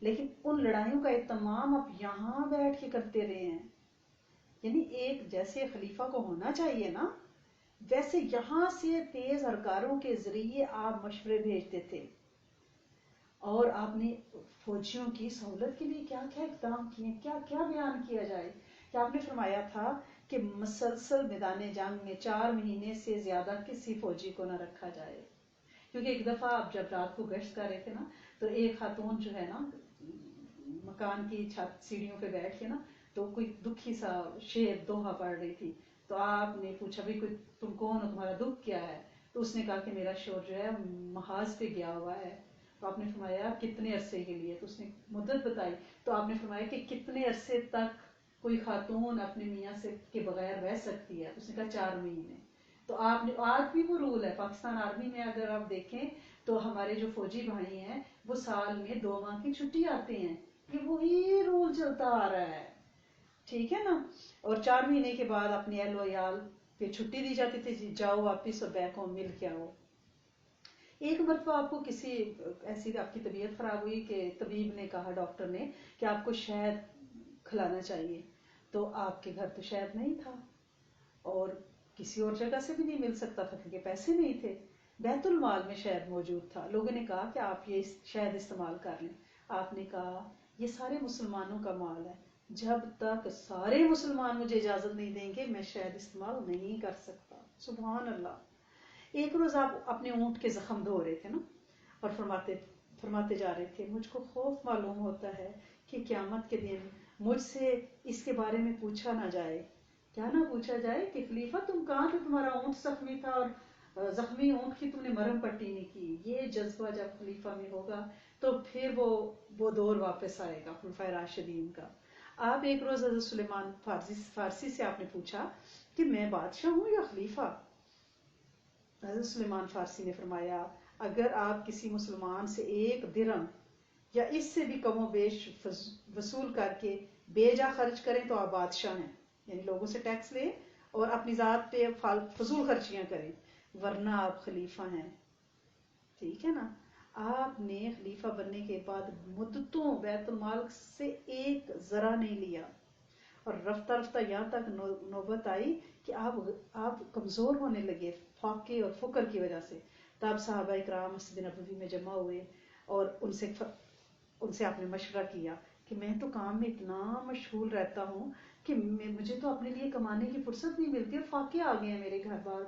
Speaker 1: لیکن ان لڑائیوں کا اہتمام آپ یہاں بیٹھ کے کرتے رہے ہیں. یعنی ایک جیسے خلیفہ کو ہونا چاہیے نا، ویسے یہاں سے تیز ہرکاروں کے ذریعے آپ مشورے بھیجتے تھے. اور آپ نے فوجیوں کی سہولت کے لیے کیا کیا اقدام کیے، کیا کیا بیان کیا جائے. کہ آپ نے فرمایا تھا کہ مسلسل میدان جنگ میں 4 مہینے سے زیادہ کسی فوجی کو نہ رکھا جائے. کیونکہ ایک دفعہ آپ جب رات کو گشت کر رہے تھے نا، تو ایک خاتون جو ہے نا مکان کی چھت سیڑھیوں پہ بیٹھ کے نا، تو کوئی دکھی سا شعر دوہا پڑھ رہی تھی. تو آپ نے پوچھا بھی کوئی تم کون ہو، تمہارا دکھ کیا ہے؟ تو اس نے کہا کہ میرا شوہر جو ہے محاذ پہ گیا ہوا ہے. تو آپ نے فرمایا کتنے عرصے کے لیے؟ تو اس نے مدت بتائی. تو آپ نے فرمایا کہ کتنے عرصے تک کوئی خاتون اپنے میاں سے کے بغیر رہ سکتی ہے؟ اس نے کہا 4 مہینے. تو آپ نے، آج بھی وہ رول ہے پاکستان آرمی میں، اگر آپ دیکھیں تو ہمارے جو فوجی بھائی ہیں وہ سال میں 2 ماہ کی چھٹی آتے ہیں. یہ وہی رول چلتا آ رہا ہے، ٹھیک ہے نا. اور 4 مہینے کے بعد اپنے اہل و عیال پہ چھٹی دی جاتی تھی، جاؤ واپس اور بیک ہوم مل کے آؤ. ایک مرتبہ آپ کو کسی ایسی آپ کی طبیعت خراب ہوئی کہ طبیب نے کہا، ڈاکٹر نے، کہ آپ کو شہد کھلانا چاہیے. تو آپ کے گھر تو شہد نہیں تھا، اور کسی اور جگہ سے بھی نہیں مل سکتا تھا کیونکہ پیسے نہیں تھے. بیت المال میں شہد موجود تھا. لوگوں نے کہا کہ آپ یہ شہد استعمال کر لیں. آپ نے کہا یہ سارے مسلمانوں کا مال ہے، جب تک سارے مسلمان مجھے اجازت نہیں دیں گے میں شہد استعمال نہیں کر سکتا. سبحان اللہ. ایک روز آپ اپنے اونٹ کے زخم دھو رہے تھے نا، اور فرماتے جا رہے تھے مجھ کو خوف معلوم ہوتا ہے کہ قیامت کے دن مجھ سے اس کے بارے میں پوچھا نہ جائے. کیا نہ پوچھا جائے کہ خلیفہ تم کہاں تھے، تمہارا اونٹ زخمی تھا اور زخمی اونٹ کی تم نے مرہم پٹی نہیں کی. یہ جذبہ جب خلیفہ میں ہوگا تو پھر وہ دور واپس آئے گا خلفائے راشدین کا. آپ ایک روز حضرت سلیمان فارسی سے آپ نے پوچھا کہ میں بادشاہ ہوں یا خلیفہ؟ حضرت سلیمان فارسی نے فرمایا اگر آپ کسی مسلمان سے 1 درہم یا اس سے بھی کم و بیش وصول کر کے بے جا خرچ کریں تو آپ بادشاہ ہیں، یعنی لوگوں سے ٹیکس لیں اور اپنی ذات پہ فضول خرچیاں کریں، ورنہ آپ خلیفہ ہیں. ٹھیک ہے نا. آپ نے خلیفہ بننے کے بعد مدتوں بیت المال سے 1 ذرہ نہیں لیا، اور رفتہ رفتہ یہاں تک نوبت آئی کہ آپ کمزور ہونے لگے فاقے اور فقر کی وجہ سے. تب صحابہ اکرام مسجد نبوی میں جمع ہوئے اور ان سے آپ نے مشورہ کیا کہ میں تو کام میں اتنا مشغول رہتا ہوں کہ مجھے تو اپنے لیے کمانے کی فرصت نہیں ملتی اور فاقے آ گئے ہیں میرے گھر بار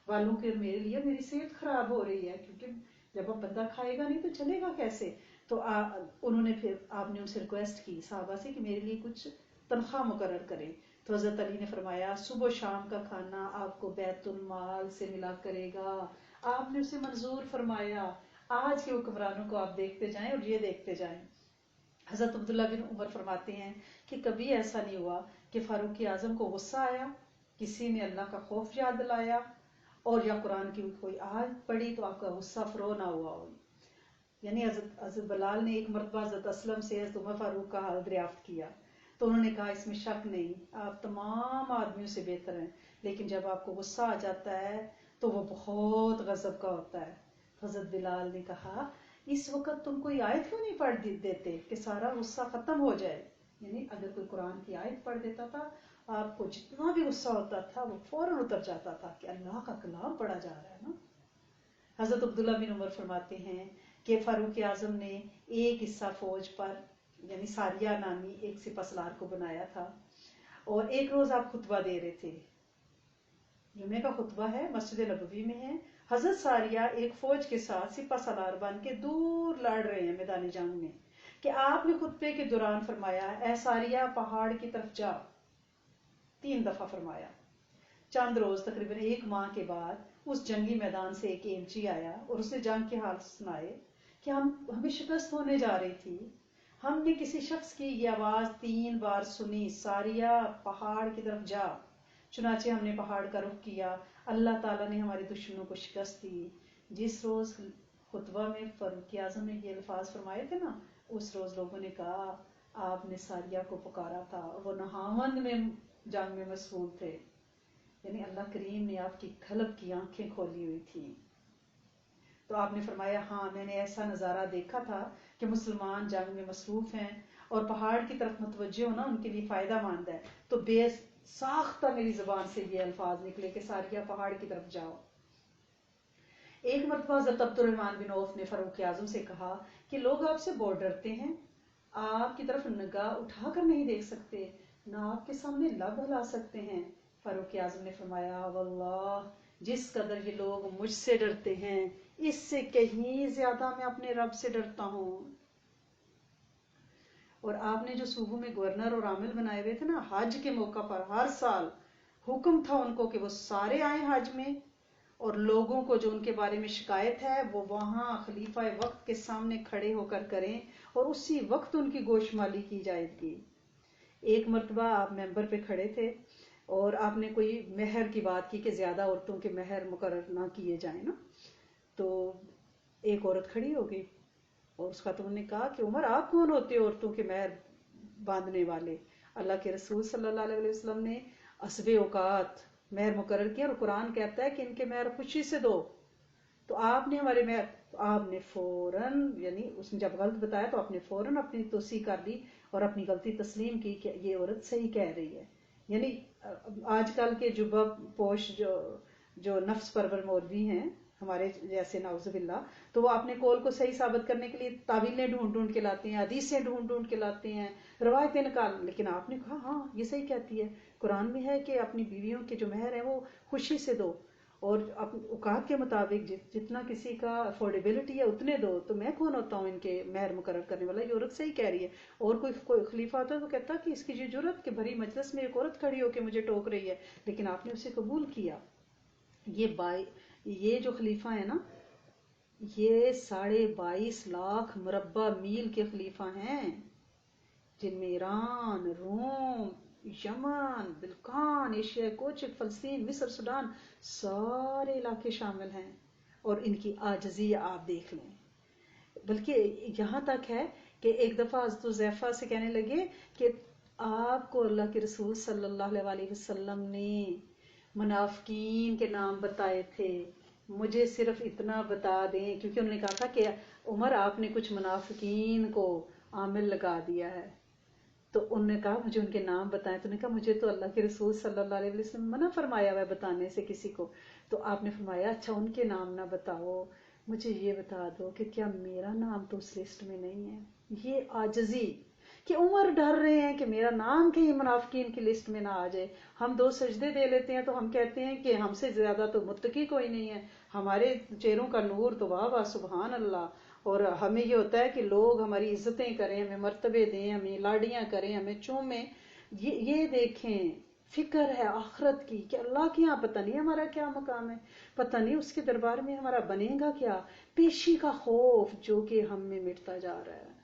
Speaker 1: والوں کے اور میرے لیے، میری صحت خراب ہو رہی ہے، کیونکہ جب اب بندہ کھائے گا نہیں تو چلے گا کیسے؟ تو انہوں نے پھر آپ نے ان سے ریکویسٹ کی صحابہ سے کہ میرے لیے کچھ تنخواہ مقرر کریں. تو حضرت علی نے فرمایا صبح و شام کا کھانا آپ کو بیت المال سے ملا کرے گا. آپ نے اسے منظور فرمایا. آج کے حکمرانوں کو آپ دیکھتے جائیں اور یہ دیکھتے جائیں. حضرت عبداللہ بن عمر فرماتے ہیں کہ کبھی ایسا نہیں ہوا کہ فاروق اعظم کو غصہ آیا، کسی نے اللہ کا خوف یاد دلایا اور یا قرآن کی کوئی آیت پڑھی تو آپ کا غصہ فرو نہ ہوا ہو. یعنی حضرت بلال نے ایک مرتبہ حضرت اسلم سے حضرت عمر فاروق کا حال دریافت کیا تو انہوں نے کہا اس میں شک نہیں، آپ تمام آدمیوں سے بہتر ہیں، لیکن جب آپ کو غصہ آ جاتا ہے تو وہ بہت غضب کا ہوتا ہے. حضرت بلال نے کہا اس وقت تم کوئی آیت کیوں نہیں پڑھ دیتے کہ سارا غصہ ختم ہو جائے؟ یعنی اگر کوئی قرآن کی آیت پڑھ دیتا تھا آپ کو جتنا بھی غصہ ہوتا تھا وہ فوراً اتر جاتا تھا کہ اللہ کا کلام پڑھا جا رہا ہے نا. حضرت عبداللہ بن عمر فرماتے ہیں کہ فاروق اعظم نے ایک حصہ فوج پر یعنی ساریہ نامی ایک سپہ سالار کو بنایا تھا، اور ایک روز آپ خطبہ دے رہے تھے، جمعے کا خطبہ ہے، مسجد نبوی میں ہے. حضرت ساریہ ایک فوج کے ساتھ سپہ سالار بن کے دور لڑ رہے ہیں میدان جنگ میں کہ آپ نے خطبے کے دوران فرمایا اے ساریہ پہاڑ کی طرف جا، 3 دفعہ فرمایا. چند روز تقریباً 1 ماہ کے بعد اس جنگی میدان سے ایک ایمچی آیا اور اس نے جنگ کے حال سنائے کہ ہمیں شکست ہونے جا رہی تھی. ہم نے کسی شخص کی یہ آواز 3 بار سنی، ساریہ پہاڑ کی طرف جا. چنانچہ ہم نے پہاڑ کا رخ کیا، اللہ تعالیٰ نے ہمارے دشمنوں کو شکست دی. جس روز خطبہ میں فاروق اعظم نے یہ الفاظ فرمائے تھے نا، اس روز لوگوں نے کہا آپ نے ساریہ کو پکارا تھا، وہ نہاوند میں جنگ میں مشغول تھے. یعنی اللہ کریم نے آپ کی قلب کی آنکھیں کھولی ہوئی تھی. تو آپ نے فرمایا ہاں میں نے ایسا نظارہ دیکھا تھا کہ مسلمان جنگ میں مصروف ہیں اور پہاڑ کی طرف متوجہ ہونا ان کے لیے فائدہ مند ہے. تو بے ساختہ میری زبان سے یہ الفاظ نکلے کہ ساریہ پہاڑ کی طرف جاؤ. ایک مرتبہ حضرت عبد الرحمن بن عوف نے فاروق اعظم سے کہا کہ لوگ آپ سے بہت ڈرتے ہیں، آپ کی طرف نگاہ اٹھا کر نہیں دیکھ سکتے، نہ آپ کے سامنے لب ہلا سکتے ہیں. فاروق اعظم نے فرمایا واللہ جس قدر یہ لوگ مجھ سے ڈرتے ہیں اس سے کہیں زیادہ میں اپنے رب سے ڈرتا ہوں. اور آپ نے جو صوبوں میں گورنر اور عامل بنائے ہوئے تھے نا، حج کے موقع پر ہر سال حکم تھا ان کو کہ وہ سارے آئیں حج میں، اور لوگوں کو جو ان کے بارے میں شکایت ہے وہ وہاں خلیفہ وقت کے سامنے کھڑے ہو کر کریں اور اسی وقت ان کی گوشمالی کی جائے گی. ایک مرتبہ آپ ممبر پہ کھڑے تھے اور آپ نے کوئی مہر کی بات کی کہ زیادہ عورتوں کے مہر مقرر نہ کیے جائیں نا. تو ایک عورت کھڑی ہو گئی اور اس خاتون نے کہا کہ عمر آپ کون ہوتے عورتوں کے مہر باندھنے والے؟ اللہ کے رسول صلی اللہ علیہ وسلم نے حسب اوقات مہر مقرر کیا اور قرآن کہتا ہے کہ ان کے مہر خوشی سے دو. تو آپ نے ہمارے مہر، آپ نے فوراً یعنی اس نے جب غلط بتایا تو آپ نے فوراً اپنی توثیق کر لی اور اپنی غلطی تسلیم کی کہ یہ عورت صحیح کہہ رہی ہے. یعنی آج کل کے جبہ پوش جو نفس پرور مولوی ہیں ہمارے جیسے نعوذ باللہ، تو وہ اپنے قول کو صحیح ثابت کرنے کے لیے تعویلیں ڈھونڈ ڈھونڈ کے لاتے ہیں، حدیثیں ڈھونڈ ڈھونڈ کے لاتے ہیں، روایتیں نکال. لیکن آپ نے کہا ہاں یہ صحیح کہتی ہے، قرآن میں ہے کہ اپنی بیویوں کے جو مہر ہیں وہ خوشی سے دو اور اوقات کے مطابق جتنا کسی کا افورڈیبلٹی ہے اتنے دو. تو میں کون ہوتا ہوں ان کے مہر مقرر کرنے والا؟ یہ عورت صحیح کہہ رہی ہے. اور کوئی خلیفہ ہوتا ہے تو کہتا کہ اس کی یہ جرت کہ بھری مجلس میں ایک عورت کھڑی ہو کے مجھے ٹوک رہی ہے، لیکن آپ نے اسے قبول کیا. یہ جو خلیفہ ہے نا، یہ 22.5 لاکھ مربع میل کے خلیفہ ہیں جن میں ایران، روم، یمن، بلقان، ایشیا کوچک، فلسطین، مصر، سوڈان سارے علاقے شامل ہیں. اور ان کی عاجزی آپ دیکھ لیں. بلکہ یہاں تک ہے کہ ایک دفعہ حضرت حذیفہ سے کہنے لگے کہ آپ کو اللہ کے رسول صلی اللہ علیہ وسلم نے منافقین کے نام بتائے تھے، مجھے صرف اتنا بتا دیں، کیونکہ انہوں نے کہا تھا کہ عمر آپ نے کچھ منافقین کو عامل لگا دیا ہے. تو انہوں نے کہا مجھے ان کے نام بتائیں. تو انہوں نے کہا مجھے تو اللہ کے رسول صلی اللہ علیہ وسلم منع فرمایا ہوا ہے بتانے سے کسی کو. تو آپ نے فرمایا اچھا ان کے نام نہ بتاؤ، مجھے یہ بتا دو کہ کیا میرا نام تو اس لسٹ میں نہیں ہے. یہ عاجزی، کہ عمر ڈر رہے ہیں کہ میرا نام کہیں منافقین کی لسٹ میں نہ آ جائے. ہم 2 سجدے دے لیتے ہیں تو ہم کہتے ہیں کہ ہم سے زیادہ تو متقی کوئی نہیں ہے, ہمارے چہروں کا نور تو واہ واہ سبحان اللہ. اور ہمیں یہ ہوتا ہے کہ لوگ ہماری عزتیں کریں, ہمیں مرتبے دیں, ہمیں لاڈیاں کریں, ہمیں چومیں. یہ دیکھیں فکر ہے آخرت کی کہ اللہ کے یہاں پتہ نہیں ہمارا کیا مقام ہے, پتہ نہیں اس کے دربار میں ہمارا بنے گا کیا. پیشی کا خوف جو کہ ہم میں مٹتا جا رہا ہے.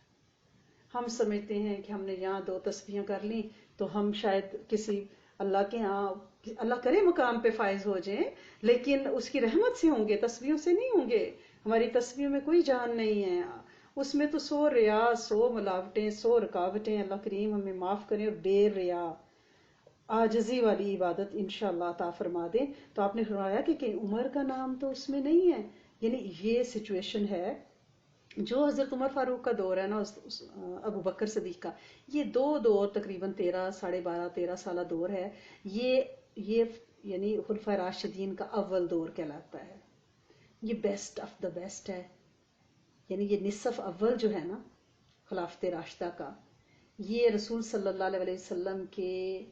Speaker 1: ہم سمجھتے ہیں کہ ہم نے یہاں 2 تسبیحیں کر لیں تو ہم شاید کسی اللہ کے یہاں, اللہ کرے مقام پہ فائز ہو جائیں, لیکن اس کی رحمت سے ہوں گے, تسبیحوں سے نہیں ہوں گے. ہماری تسبیحوں میں کوئی جان نہیں ہے, اس میں تو 100 ریاض, 100 ملاوٹیں, 100 رکاوٹیں. اللہ کریم ہمیں معاف کریں اور بے ریا عاجزی والی عبادت انشاءاللہ عطا فرما دے. تو آپ نے فرمایا کہ عمر کا نام تو اس میں نہیں ہے, یعنی یہ سچویشن ہے جو حضرت عمر فاروق کا دور ہے نا, ابو بکر صدیق کا, یہ 2 دور تقریباً 13 ساڑھے 12 13 سالہ دور ہے. یہ یعنی خلفائے راشدین کا اول دور کہلاتا ہے. یہ بیسٹ آف دا بیسٹ ہے, یعنی یہ نصف اول جو ہے نا خلافت راشدہ کا, یہ رسول صلی اللہ علیہ وسلم کے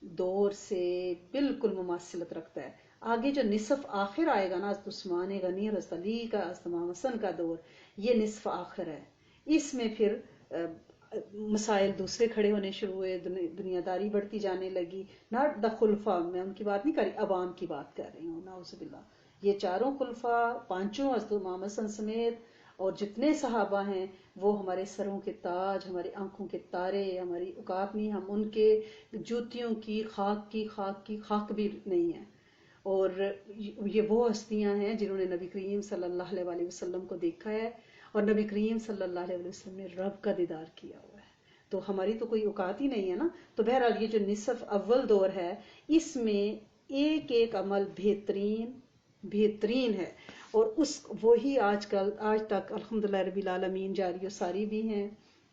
Speaker 1: دور سے بالکل مماثلت رکھتا ہے. آگے جو نصف آخر آئے گا نا, حضرت عثمان غنی, حضرت علی کا, حضرت امام حسن کا دور, یہ نصف آخر ہے. اس میں پھر مسائل دوسرے کھڑے ہونے شروع ہوئے, دنیا داری بڑھتی جانے لگی. ناٹ دا خلفاء, میں ان کی بات نہیں کر رہی, عوام کی بات کر رہی ہوں, نعوذ باللہ. یہ 4 خلفاء, 5 حضرت امام حسن سمیت اور جتنے صحابہ ہیں وہ ہمارے سروں کے تاج, ہماری آنکھوں کے تارے, ہماری اوقات نہیں, ہم ان کے جوتیوں کی خاک بھی نہیں ہے. اور یہ وہ ہستیاں ہیں جنہوں نے نبی کریم صلی اللہ علیہ وسلم کو دیکھا ہے, اور نبی کریم صلی اللہ علیہ وسلم نے رب کا دیدار کیا ہوا ہے. تو ہماری تو کوئی اوقات ہی نہیں ہے نا. تو بہرحال یہ جو نصف اول دور ہے, اس میں ایک ایک عمل بہترین ہے, اور وہی آج تک الحمدللہ رب العالمین جاری و ساری بھی ہیں.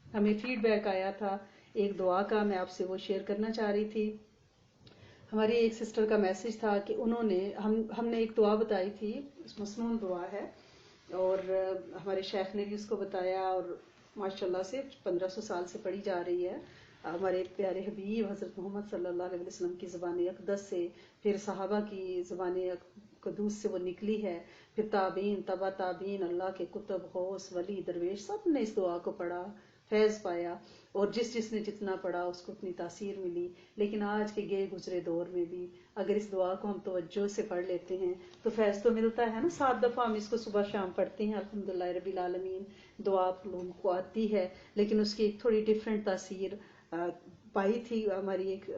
Speaker 1: ہمیں فیڈ بیک آیا تھا ایک دعا کا, میں آپ سے وہ شیئر کرنا چاہ رہی تھی. ہماری ایک سسٹر کا میسج تھا کہ انہوں نے ہم نے ایک دعا بتائی تھی, مسنون دعا ہے, اور ہمارے شیخ نے بھی اس کو بتایا, اور ماشاءاللہ سے 1500 سال سے پڑھی جا رہی ہے. ہمارے پیارے حبیب حضرت محمد صلی اللہ علیہ وسلم کی زبان اقدس سے, پھر صحابہ کی زبان قدوس سے وہ نکلی ہے, پھر تابعین, تبع تابعین, اللہ کے کتب, غوث, ولی, درویش, سب نے اس دعا کو پڑھا, فیض پایا, اور جس نے جتنا پڑھا اس کو اتنی تاثیر ملی. لیکن آج کے گئے گزرے دور میں بھی اگر اس دعا کو ہم توجہ سے پڑھ لیتے ہیں تو فیض تو ملتا ہے نا. 7 دفعہ ہم اس کو صبح شام پڑھتے ہیں, الحمدللہ رب العالمین. دعا لوگوں کو آتی ہے, لیکن اس کی ایک تھوڑی ڈیفرنٹ تاثیر پائی تھی ہماری ایک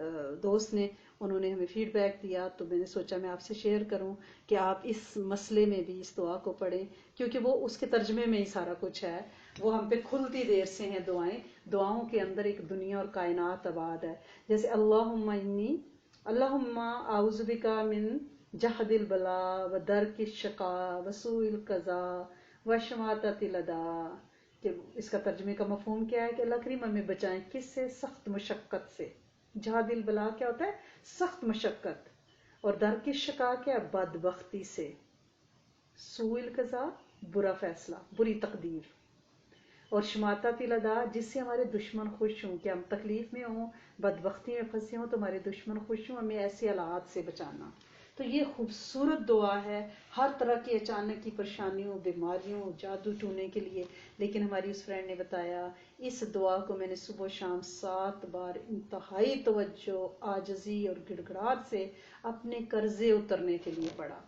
Speaker 1: دوست نے, انہوں نے ہمیں فیڈ بیک دیا. تو میں نے سوچا میں آپ سے شیئر کروں کہ آپ اس مسئلے میں بھی اس دعا کو پڑھیں, کیونکہ وہ اس کے ترجمے میں ہی سارا کچھ ہے. وہ ہم پہ کھلتی دیر سے ہیں دعائیں, دعاؤں کے اندر ایک دنیا اور کائنات آباد ہے. جیسے اللہم اعوذ بکا من جہد البلا و درک الشقا و سوء القضاء و شماتت الاعداء. کہ اس کا ترجمے کا مفہوم کیا ہے کہ اللہ کریم ہمیں بچائیں کس سے, سخت مشقت سے. جہد البلا کیا ہوتا ہے, سخت مشقت, اور درک الشقا کیا ہے, بدبختی سے. سوء القضاء برا فیصلہ, بری تقدیر, اور شماتت الاعداء جس سے ہمارے دشمن خوش ہوں, کہ ہم تکلیف میں ہوں, بدبختی میں پھنسے ہوں تو ہمارے دشمن خوش ہوں, ہمیں ایسے حالات سے بچانا. تو یہ خوبصورت دعا ہے ہر طرح کی اچانک کی پریشانیوں, بیماریوں, جادو ٹونے کے لیے. لیکن ہماری اس فرینڈ نے بتایا اس دعا کو میں نے صبح و شام 7 بار انتہائی توجہ, عاجزی اور گڑگڑاہٹ سے اپنے قرضے اترنے کے لیے پڑھا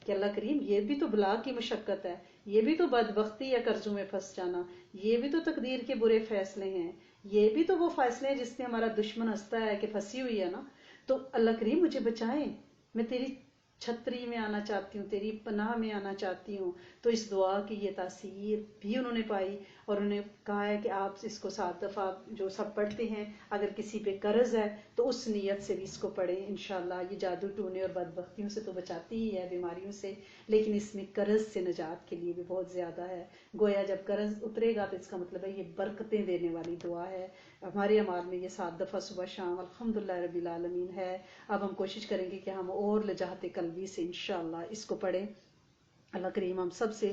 Speaker 1: کہ اللہ کریم یہ بھی تو بلا کی مشقت ہے, یہ بھی تو بدبختی یا قرضوں میں پھنس جانا, یہ بھی تو تقدیر کے برے فیصلے ہیں, یہ بھی تو وہ فیصلے ہیں جس میں ہمارا دشمن ہنستا ہے کہ پھنسی ہوئی ہے نا. تو اللہ کریم مجھے بچائیں, میں تیری چھتری میں آنا چاہتی ہوں, تیری پناہ میں آنا چاہتی ہوں. تو اس دعا کی یہ تاثیر بھی انہوں نے پائی, اور انہوں نے کہا ہے کہ آپ اس کو 7 دفعہ جو سب پڑھتے ہیں, اگر کسی پہ قرض ہے تو اس نیت سے بھی اس کو پڑھیں. انشاءاللہ یہ جادو ٹونے اور بدبختیوں سے تو بچاتی ہی ہے, بیماریوں سے, لیکن اس میں قرض سے نجات کے لیے بھی بہت زیادہ ہے. گویا جب قرض اترے گا تو اس کا مطلب ہے یہ برکتیں دینے والی دعا ہے. ہمارے اعمال میں یہ 7 دفعہ صبح شام الحمدللہ رب العالمین ہے. اب ہم کوشش کریں گے کہ ہم اور لجاہت قلبی سے انشاءاللہ اس کو پڑھیں. اللہ کریم ہم سب سے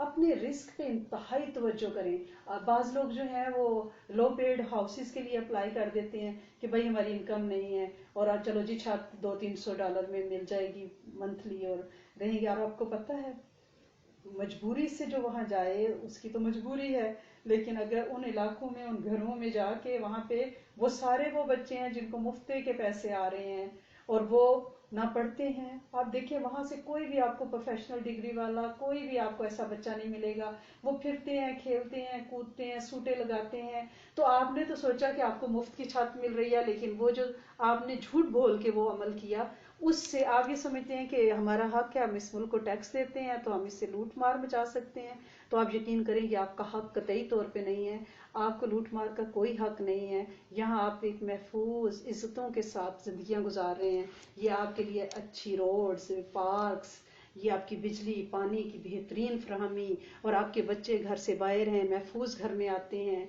Speaker 1: اپنے رزق پہ انتہائی توجہ کریں. بعض لوگ جو ہیں وہ لو پیڈ ہاؤسز کے لیے اپلائی کر دیتے ہیں کہ بھائی ہماری انکم نہیں ہے اور چلو جی چھت $200-300 میں مل جائے گی منتھلی اور رہیں گے. اور آپ کو پتہ ہے مجبوری سے جو وہاں جائے اس کی تو مجبوری ہے، لیکن اگر ان علاقوں میں ان گھروں میں جا کے وہاں پہ وہ سارے وہ بچے ہیں جن کو مفتے کے پیسے آ رہے ہیں اور وہ نہ پڑھتے ہیں. آپ دیکھیں وہاں سے کوئی بھی آپ کو پروفیشنل ڈگری والا کوئی بھی آپ کو ایسا بچہ نہیں ملے گا. وہ پھرتے ہیں، کھیلتے ہیں، کودتے ہیں، سوٹے لگاتے ہیں. تو آپ نے تو سوچا کہ آپ کو مفت کی چھت مل رہی ہے، لیکن وہ جو آپ نے جھوٹ بول کے وہ عمل کیا اس سے آپ یہ سمجھتے ہیں کہ ہمارا حق ہے، ہم اس ملک کو ٹیکس دیتے ہیں تو ہم اس سے لوٹ مار مچا سکتے ہیں. تو آپ یقین کریں کہ آپ کا حق قطعی طور پہ نہیں ہے، آپ کو لوٹ مار کا کوئی حق نہیں ہے. یہاں آپ ایک محفوظ عزتوں کے ساتھ زندگیاں گزار رہے ہیں. یہ آپ کے لیے اچھی روڈز، پارکس، یہ آپ کی بجلی پانی کی بہترین فراہمی، اور آپ کے بچے گھر سے باہر ہیں، محفوظ گھر میں آتے ہیں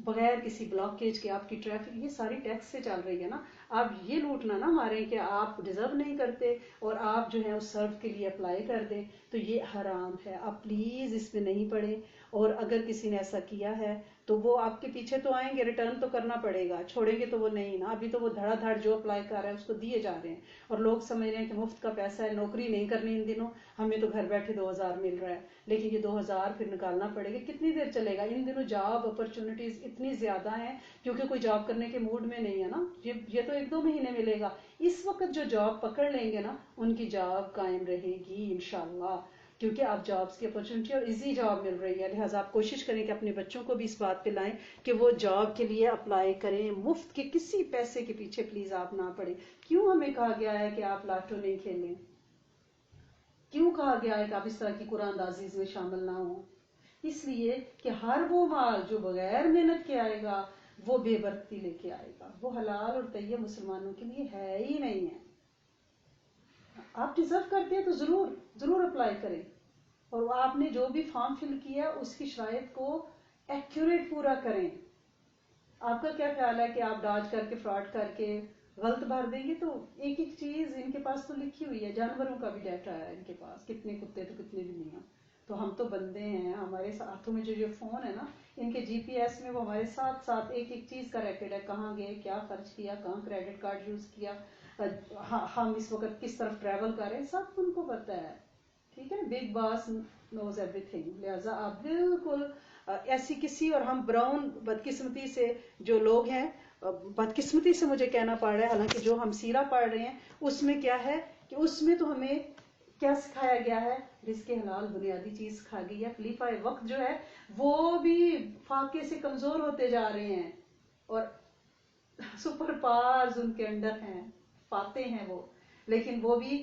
Speaker 1: بغیر کسی بلاکیج کے. آپ کی ٹریفک یہ ساری ٹیکس سے چل رہی ہے نا. آپ یہ لوٹنا نہ ماریں کہ آپ ڈیزرو نہیں کرتے اور آپ جو ہے اس سرو کے لیے اپلائی کر دیں. تو یہ حرام ہے، آپ پلیز اس میں نہیں پڑیں. اور اگر کسی نے ایسا کیا ہے تو وہ آپ کے پیچھے تو آئیں گے، ریٹرن تو کرنا پڑے گا، چھوڑیں گے تو وہ نہیں نا. ابھی تو وہ دھڑا دھڑ جو اپلائی کر رہا ہے اس کو دیے جا رہے ہیں اور لوگ سمجھ رہے ہیں کہ مفت کا پیسہ ہے، نوکری نہیں کرنی ان دنوں، ہمیں تو گھر بیٹھے 2000 مل رہا ہے. لیکن یہ 2000 پھر نکالنا پڑے گا. کتنی دیر چلے گا؟ ان دنوں جاب اپرچونٹیز اتنی زیادہ ہیں کیونکہ کوئی جاب کرنے کے موڈ میں نہیں ہے نا. یہ تو 1-2 مہینے ملے گا. اس وقت جو جاب پکڑ لیں گے نا ان کی جاب قائم رہے گی انشاءاللہ، کیونکہ آپ جابس کی اپرچونٹی اور ایزی جاب مل رہی ہے. لہٰذا آپ کوشش کریں کہ اپنے بچوں کو بھی اس بات پہ لائیں کہ وہ جاب کے لیے اپلائی کریں. مفت کے کسی پیسے کے پیچھے پلیز آپ نہ پڑیں. کیوں ہمیں کہا گیا ہے کہ آپ لاٹو نہیں کھیلیں؟ کیوں کہا گیا ہے کہ آپ اس طرح کی قرآن اندازیز میں شامل نہ ہوں؟ اس لیے کہ ہر وہ مال جو بغیر محنت کے آئے گا وہ بے برکتی لے کے آئے گا. وہ حلال اور طیب مسلمانوں کے لیے ہے ہی نہیں ہے. آپ ڈیزرو کرتے ہیں تو ضرور ضرور اپلائی کریں. اور آپ نے جو بھی فارم فل کیا اس کی شرائط کو ایکوریٹ پورا کریں. آپ کا کیا خیال ہے کہ آپ ڈاج کر کے فراڈ کر کے غلط بھر دیں گے؟ تو ایک ایک چیز ان کے پاس تو لکھی ہوئی ہے. جانوروں کا بھی ڈیٹا ہے ان کے پاس، کتنے کتے تو کتنے بلیاں. تو ہم تو بندے ہیں، ہمارے ہاتھوں میں جو فون ہے نا ان کے جی پی ایس میں وہ ہمارے ساتھ ساتھ ایک ایک چیز کا ریکارڈ ہے. کہاں گئے، کیا خرچ کیا، کہاں کریڈٹ کارڈ یوز کیا، ہم اس وقت کس طرف ٹریول کر رہے ہیں، سب ان کو پتا ہے. ٹھیک ہے نا، بگ باس نوز ایوری تھنگ. لہٰذا آپ بالکل ایسی کسی، اور ہم براؤن بدقسمتی سے جو لوگ ہیں، بدقسمتی سے مجھے کہنا پڑ رہا ہے، حالانکہ جو ہم سیرہ پڑھ رہے ہیں اس میں کیا ہے کہ اس میں تو ہمیں کیا سکھایا گیا ہے؟ رزق حلال بنیادی چیز سکھا گئی ہے. خلیفہ وقت جو ہے وہ بھی فاقے سے کمزور ہوتے جا رہے ہیں اور سپر پاورز ان کے انڈر ہیں، فاتح ہیں وہ. لیکن وہ بھی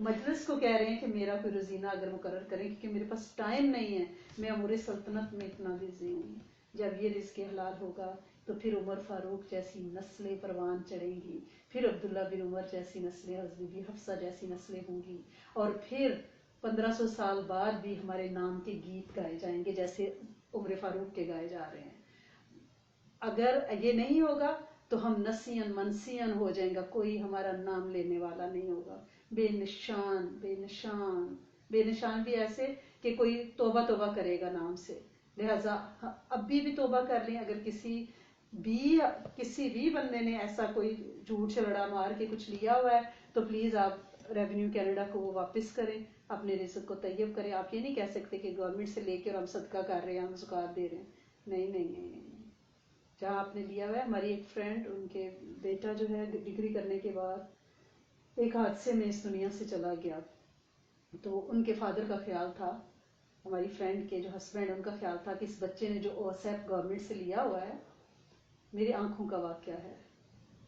Speaker 1: مجلس کو کہہ رہے ہیں کہ میرا کوئی روزینہ اگر مقرر کریں کیونکہ میرے پاس ٹائم نہیں ہے، میں امور سلطنت میں اتنا بزی ہوں. جب یہ رزق حلال ہوگا تو پھر عمر فاروق جیسی نسلیں پروان چڑھیں گی، پھر عبداللہ بن عمر جیسی نسلیں، حضرت بی بی حفصہ جیسی نسلیں ہوں گی، اور پھر 1500 سال بعد بھی ہمارے نام کے گیت گائے جائیں گے جیسے عمر فاروق کے گائے جا رہے ہیں. اگر یہ نہیں ہوگا تو ہم نسین منسین ہو جائیں گا، کوئی ہمارا نام لینے والا نہیں ہوگا. بے نشان بے نشان بے نشان بھی ایسے کہ کوئی توبہ توبہ کرے گا نام سے. لہٰذا اب بھی توبہ کر لیں. اگر کسی بھی بندے نے ایسا کوئی جھوٹ چھلڑا مار کے کچھ لیا ہوا ہے تو پلیز آپ ریونیو کینیڈا کو وہ واپس کریں، اپنے رزق کو طیب کریں. آپ یہ نہیں کہہ سکتے کہ گورنمنٹ سے لے کے اور ہم صدقہ کر رہے ہیں، ہم زکوٰۃ دے رہے ہیں. نہیں نہیں نہیں نہیں. جہاں آپ نے لیا ہوا ہے، ہماری ایک فرینڈ، ان کے بیٹا جو ہے ڈگری کرنے کے بعد ایک حادثے میں اس دنیا سے چلا گیا. تو ان کے فادر کا خیال تھا، ہماری فرینڈ کے جو ہسبینڈ، ان کا خیال تھا کہ اس بچے نے جو اوسیف گورنمنٹ سے لیا ہوا ہے، میری آنکھوں کا واقعہ ہے،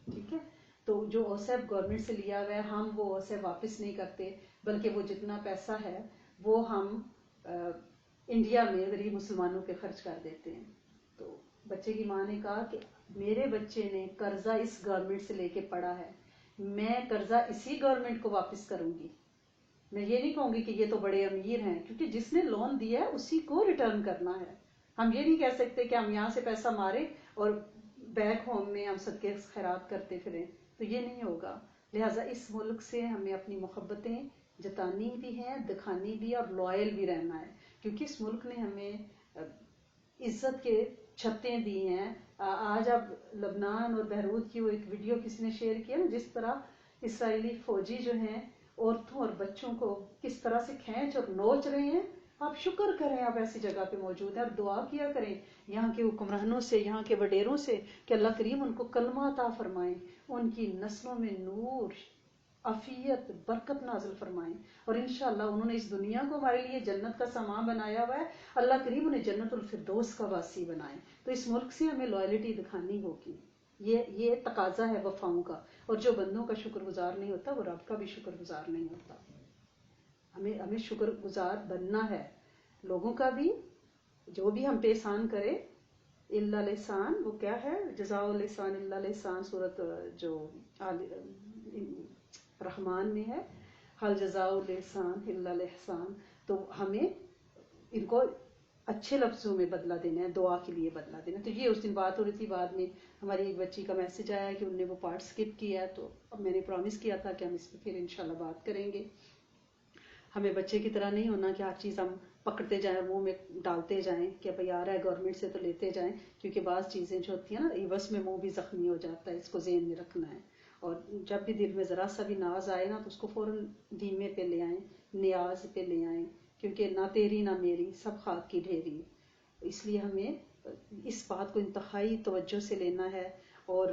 Speaker 1: ٹھیک ہے، تو جو اوسیف گورنمنٹ سے لیا ہوا ہے ہم وہ اوسیف واپس نہیں کرتے، بلکہ وہ جتنا پیسہ ہے وہ ہم انڈیا میں غریب مسلمانوں پہ خرچ کر دیتے ہیں. تو بچے کی ماں نے کہا کہ میرے بچے نے قرضہ اس گورنمنٹ سے لے کے پڑھا ہے، میں قرضہ اسی گورنمنٹ کو واپس کروں گی. میں یہ نہیں کہوں گی کہ یہ تو بڑے امیر ہیں، کیونکہ جس نے لون دیا ہے اسی کو ریٹرن کرنا ہے. ہم یہ نہیں کہہ سکتے کہ ہم یہاں سے پیسہ مارے اور بیک ہوم میں ہم صدقے خیرات کرتے پھریں، تو یہ نہیں ہوگا. لہٰذا اس ملک سے ہمیں اپنی محبتیں جتانی بھی ہیں، دکھانی بھی، اور لوئل بھی رہنا ہے. کیونکہ اس ملک نے ہمیں عزت کے چھتیں دی ہیں. آج اب لبنان اور بیروت کی وہ ایک ویڈیو کسی نے شیئر کیا نا، جس طرح اسرائیلی فوجی جو ہیں عورتوں اور بچوں کو کس طرح سے کھینچ اور نوچ رہے ہیں. آپ شکر کریں آپ ایسی جگہ پہ موجود ہیں، اور دعا کیا کریں یہاں کے حکمرانوں سے، یہاں کے وڈیروں سے کہ اللہ کریم ان کو کلمہ عطا فرمائیں، ان کی نسلوں میں نور، عافیت، برکت نازل فرمائیں. اور انشاءاللہ انہوں نے اس دنیا کو ہمارے لیے جنت کا سامان بنایا ہوا ہے، اللہ کریم انہیں جنت الفردوس کا واسی بنائیں. تو اس ملک سے ہمیں لائلٹی دکھانی ہوگی، یہ تقاضا ہے وفاؤں کا. اور جو بندوں کا شکر گزار نہیں ہوتا وہ رب کا بھی شکر گزار نہیں ہوتا. ہمیں شکر گزار بننا ہے، لوگوں کا بھی، جو بھی ہم پہ احسان کرے. الا لسان، وہ کیا ہے، جزاء لسان الا لسان، سورت جو رحمان میں ہے، حل جزاء لسان الا لحسان. تو ہمیں ان کو اچھے لفظوں میں بدلہ دینا ہے، دعا کے لیے بدلہ دینا ہے. تو یہ اس دن بات ہو رہی تھی، بعد میں ہماری ایک بچی کا میسج آیا کہ انہوں نے وہ پارٹ سکپ کیا ہے. تو اب میں نے پرامس کیا تھا کہ ہم اس پہ پھر انشاءاللہ بات کریں گے. ہمیں بچے کی طرح نہیں ہونا کہ ہر چیز ہم پکڑتے جائیں، منہ میں ڈالتے جائیں کہ بھائی آ رہا ہے گورنمنٹ سے تو لیتے جائیں. کیونکہ بعض چیزیں جو ہوتی ہیں نا، عوض میں منہ بھی زخمی ہو جاتا ہے، اس کو ذہن میں رکھنا ہے. اور جب بھی دل میں ذرا سا بھی ناز آئے نا تو اس کو فوراً دھیمے پہ لے آئیں، نیاز پہ لے آئیں، کیونکہ نہ تیری نہ میری سب خاک کی ڈھیری. اس لیے ہمیں اس بات کو انتہائی توجہ سے لینا ہے. اور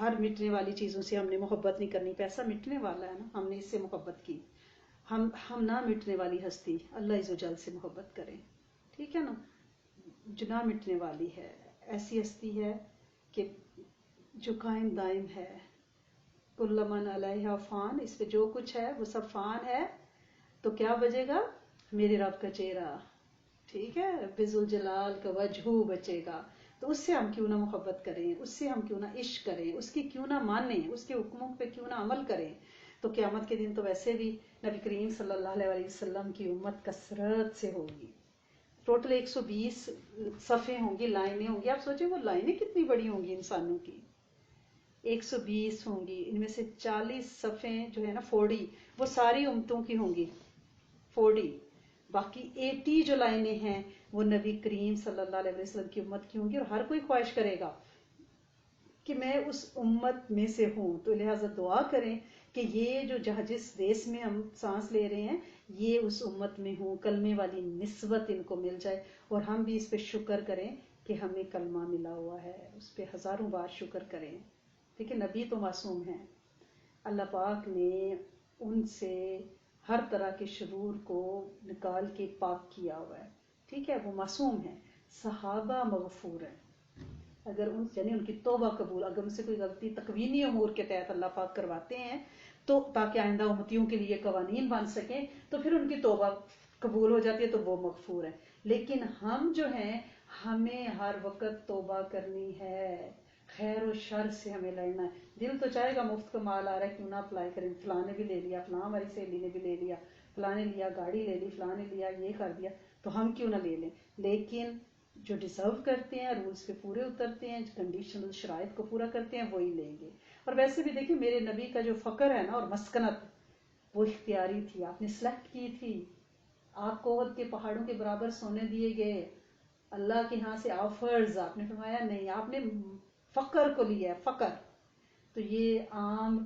Speaker 1: ہر مٹنے والی چیزوں سے ہم نے محبت نہیں کرنی. پیسہ مٹنے والا ہے نا، ہم نے اس سے محبت کی. ہم نہ مٹنے والی ہستی اللہ عز و جل سے محبت کریں، ٹھیک ہے نا. جو نہ مٹنے والی ہے، ایسی ہستی ہے کہ جو قائم دائم ہے. کل من علیہا فان، اس پہ جو کچھ ہے وہ سب فان ہے. تو کیا بچے گا؟ میرے رب کا چہرہ، ٹھیک ہے، بذوالجلال کا وجہ بچے گا. تو اس سے ہم کیوں نہ محبت کریں، اس سے ہم کیوں نہ عشق کریں، اس کی کیوں نہ مانیں، اس کے حکموں پہ کیوں نہ عمل کریں. تو قیامت کے دن تو ویسے بھی نبی کریم صلی اللہ علیہ وسلم کی امت کثرت سے ہوگی. ٹوٹل 120 صفحے ہوں گی، لائنیں ہوں گی. آپ سوچیں وہ لائنیں کتنی بڑی ہوں گی انسانوں کی. 120 ہوں گی، ان میں سے 40 صفحے جو ہے نا 40 وہ ساری امتوں کی ہوں گی 40. باقی 80 جو لائنیں ہیں وہ نبی کریم صلی اللہ علیہ وسلم کی امت کی ہوں گی. اور ہر کوئی خواہش کرے گا کہ میں اس امت میں سے ہوں. تو لہٰذا دعا کریں کہ یہ جو جس دیس میں ہم سانس لے رہے ہیں یہ اس امت میں ہوں، کلمے والی نسبت ان کو مل جائے. اور ہم بھی اس پہ شکر کریں کہ ہمیں کلمہ ملا ہوا ہے، اس پہ ہزاروں بار شکر کریں. ٹھیک ہے، نبی تو معصوم ہیں، اللہ پاک نے ان سے ہر طرح کے شرور کو نکال کے پاک کیا ہوا ہے. ٹھیک ہے، وہ معصوم ہیں. صحابہ مغفور ہیں، اگر یعنی ان کی توبہ قبول، اگر ان سے کوئی غلطی تکوینی امور کے تحت اللہ پاک کرواتے ہیں تو تاکہ آئندہ امتیوں کے لیے قوانین بن سکیں تو پھر ان کی توبہ قبول ہو جاتی ہے تو وہ مغفور ہے. لیکن ہم جو ہیں ہمیں ہر وقت توبہ کرنی ہے، خیر و شر سے ہمیں لڑنا ہے. دل تو چاہے گا مفت کا مال آ رہا ہے کیوں نہ اپلائی کریں، فلاں نے بھی لے لیا، فلاں ہماری سہیلی نے بھی لے لیا، فلاں نے لیا گاڑی لے لی، فلاں نے لیا یہ کر دیا، تو ہم کیوں نہ لے لیں. لیکن جو ڈیزرو کرتے ہیں، رولز پہ پورے اترتے ہیں، کنڈیشنل شرائط کو پورا کرتے ہیں، وہی لیں گے. اور ویسے بھی دیکھیں میرے نبی کا جو فقر ہے نا اور مسکنت وہ اختیاری تھی، آپ نے سلیکٹ کی تھی. آپ کو احد کے پہاڑوں کے برابر سونے دیے گئے، اللہ کے ہاں سے آفرز، آپ نے فرمایا نہیں، آپ نے فقر کو لیا ہے، فقر. تو یہ عام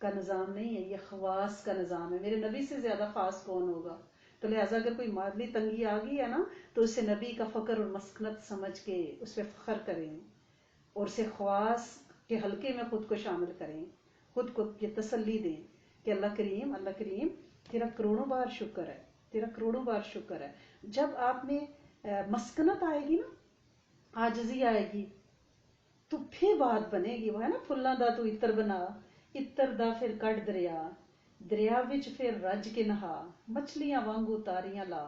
Speaker 1: کا نظام نہیں ہے، یہ خواص کا نظام ہے. میرے نبی سے زیادہ خاص کون ہوگا؟ تو لہٰذا اگر کوئی مالی تنگی آ گئی ہے نا تو اسے نبی کا فقر اور مسکنت سمجھ کے اس پہ فخر کریں اور اسے خواص کے حلقے میں خود کو شامل کریں، خود کو یہ تسلی دیں کہ اللہ کریم تیرا کروڑوں بار شکر ہے، تیرا کروڑوں بار شکر ہے. جب آپ میں مسکنت آئے گی نا، عاجزی آئے گی، تو پھر بات بنے گی. وہ ہے نا پھلاں دا تو اتر بنا، اتر دا پھر کٹ دریا، دریا وچ پھر رج کے نہا، مچھلیاں وانگو تاریاں لا،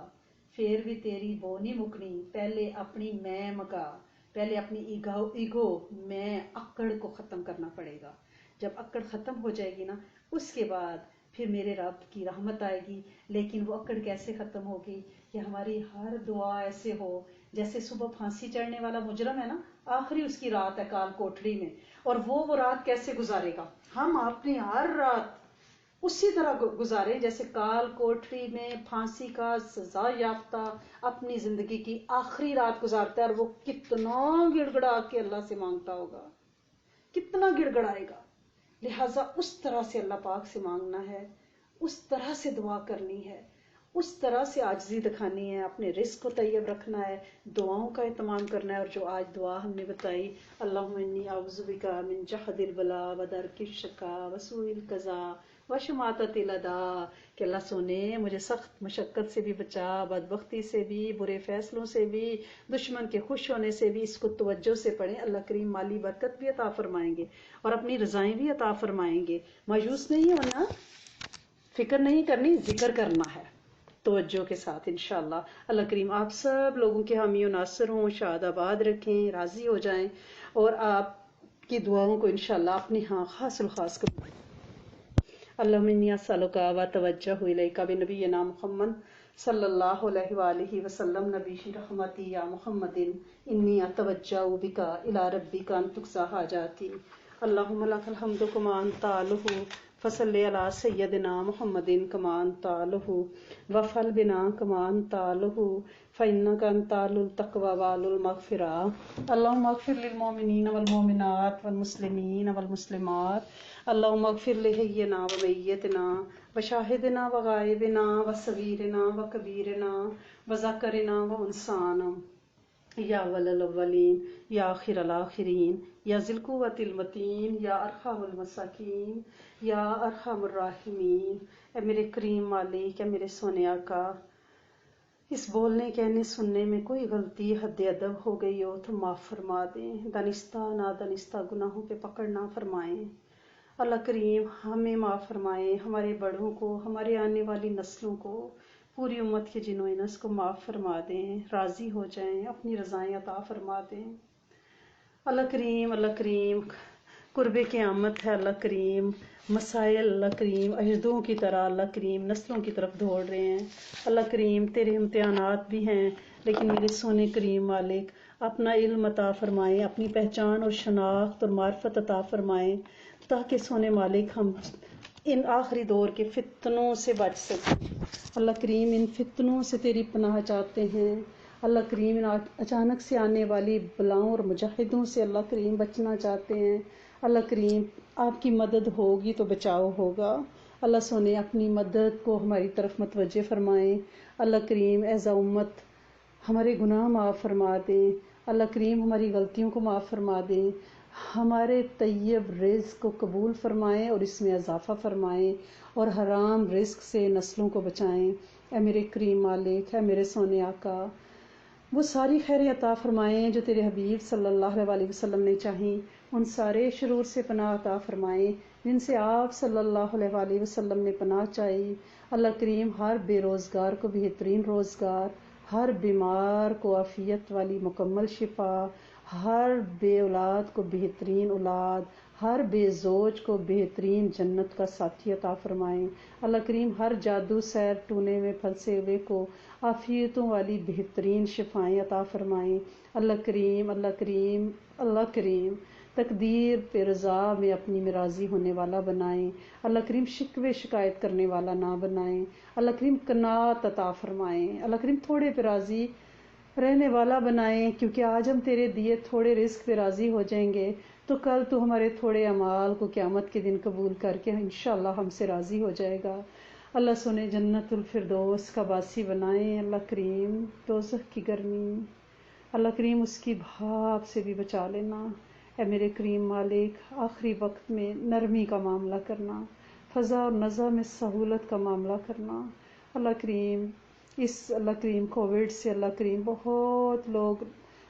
Speaker 1: پھر بھی تیری بو نہیں مکنی، پہلے اپنی میں مکا، پہلے اپنی ایگو میں اکڑ کو ختم کرنا پڑے گا. جب اکڑ ختم ہو جائے گی نا اس کے بعد پھر میرے رب کی رحمت آئے گی. لیکن وہ اکڑ کیسے ختم ہوگی کہ ہماری ہر دعا ایسے ہو جیسے صبح پھانسی چڑھنے والا مجرم ہے نا، آخری اس کی رات ہے کال کوٹڑی میں، اور وہ رات کیسے گزارے گا. ہم اپنی ہر رات اسی طرح گزاریں جیسے کال کوٹری میں پھانسی کا سزا یافتہ اپنی زندگی کی آخری رات گزارتا ہے، اور وہ کتنا گڑ گڑا کے اللہ سے مانگتا ہوگا، کتنا گڑ گڑائے گا۔ لہٰذا اس طرح سے اللہ پاک سے مانگنا ہے، اس طرح سے دعا کرنی ہے، اس طرح سے عاجزی دکھانی ہے، اپنے رزق کو طیب رکھنا ہے، دعاؤں کا اہتمام کرنا ہے۔ اور جو آج دعا ہم نے بتائی، اللہم انی اعوذ بک من جہد البلاء ودرک الشقاء وسوء القضاء وشماتۃ الاعداء، کہ اللہ سونے مجھے سخت مشقت سے بھی بچا، بدبختی سے بھی، برے فیصلوں سے بھی، دشمن کے خوش ہونے سے بھی۔ اس کو توجہ سے پڑھیں، اللہ کریم مالی برکت بھی عطا فرمائیں گے اور اپنی رضائیں بھی عطا فرمائیں گے۔ مایوس نہیں ہونا، فکر نہیں کرنی، ذکر کرنا ہے توجہ کے ساتھ انشاءاللہ۔ اللہ کریم آپ سب لوگوں کے حامی و ناصر ہوں، شاد آباد رکھیں، راضی ہو جائیں، اور آپ کی دعاؤں کو انشاءاللہ اپنی ہاں خاص الخاص قبول۔ اللہم انی اسألک و اتوجہ الیک بنبینا محمد صلی اللہ علیہ وآلہ وسلم، نبی رحمتی یا محمد انی اتوجہ بک الی ربک ان تقضی حاجاتی۔ اللہم لک الحمد کما انت اہلہ، فصلی علی سیدنا محمد کما انت اہلہ، وافعل بنا کما انت اہلہ، فإنک انت اہل التقوی واہل المغفرہ۔ اللہم اغفر للمؤمنین والمؤمنات والمسلمین والمسلمات، اللہم اغفر لحینا ومیتنا وشاہدنا وغائبنا وصغیرنا وکبیرنا وذکرنا وانثانا، یا اول الاولین یا آخر الآخرین یا ذی القوۃ المتین یا ارحم المساکین یا ارحم الراحمین۔ اے میرے کریم مالک، اے میرے سونے آقا، اس بولنے کہنے سننے میں کوئی غلطی حد ادب ہو گئی ہو تو معاف فرما دیں، دانستہ نادانستہ گناہوں پہ پکڑ نہ فرمائیں۔ اللہ کریم ہمیں معاف فرمائیں، ہمارے بڑوں کو، ہمارے آنے والی نسلوں کو، پوری امت کے جن و انس کو معاف فرما دیں، راضی ہو جائیں، اپنی رضائیں عطا فرما دیں۔ اللہ کریم قرب قیامت ہے، اللہ کریم مسائل اللہ کریم اجدوں کی طرح اللہ کریم نسلوں کی طرف دوڑ رہے ہیں۔ اللہ کریم تیرے امتحانات بھی ہیں، لیکن میرے سونے کریم مالک اپنا علم عطا فرمائیں، اپنی پہچان اور شناخت اور معرفت عطا فرمائیں، تاکہ سونے مالک ہم ان آخری دور کے فتنوں سے بچ سکیں۔ اللہ کریم ان فتنوں سے تیری پناہ چاہتے ہیں۔ اللہ کریم ان اچانک سے آنے والی بلاؤں اور مجاہدوں سے اللہ کریم بچنا چاہتے ہیں۔ اللہ کریم آپ کی مدد ہوگی تو بچاؤ ہوگا۔ اللہ سونے اپنی مدد کو ہماری طرف متوجہ فرمائیں۔ اللہ کریم ایز امت ہمارے گناہ معاف فرما دیں۔ اللہ کریم ہماری غلطیوں کو معاف فرما دیں، ہمارے طیب رزق کو قبول فرمائیں اور اس میں اضافہ فرمائیں، اور حرام رزق سے نسلوں کو بچائیں۔ اے میرے کریم مالک، اے میرے سونے آقا، وہ ساری خیریں عطا فرمائیں جو تیرے حبیب صلی اللہ علیہ وسلم نے چاہیں، ان سارے شرور سے پناہ عطا فرمائیں جن سے آپ صلی اللہ علیہ وسلم نے پناہ چاہی۔ اللہ کریم ہر بے روزگار کو بہترین روزگار، ہر بیمار کو عافیت والی مکمل شفا، ہر بے اولاد کو بہترین اولاد، ہر بے زوج کو بہترین جنت کا ساتھی عطا فرمائیں۔ اللہ کریم ہر جادو سیر ٹونے میں پھنسے ہوئے کو عافیتوں والی بہترین شفائیں عطا فرمائیں۔ اللہ کریم تقدیر پہ رضا میں اپنی میں راضی ہونے والا بنائیں۔ اللہ کریم شکوے شکایت کرنے والا نہ بنائیں۔ اللہ کریم قناعت عطا فرمائیں۔ اللہ کریم تھوڑے پہ راضی رہنے والا بنائیں، کیونکہ آج ہم تیرے دیے تھوڑے رزق پہ راضی ہو جائیں گے تو کل تو ہمارے تھوڑے اعمال کو قیامت کے دن قبول کر کے انشاءاللہ ہم سے راضی ہو جائے گا۔ اللہ سنے جنت الفردوس کا باسی بنائیں۔ اللہ کریم دوزخ کی گرمی، اللہ کریم اس کی بھاپ سے بھی بچا لینا۔ اے میرے کریم مالک آخری وقت میں نرمی کا معاملہ کرنا، فضا اور نزا میں سہولت کا معاملہ کرنا۔ اللہ کریم کووڈ سے اللہ کریم بہت لوگ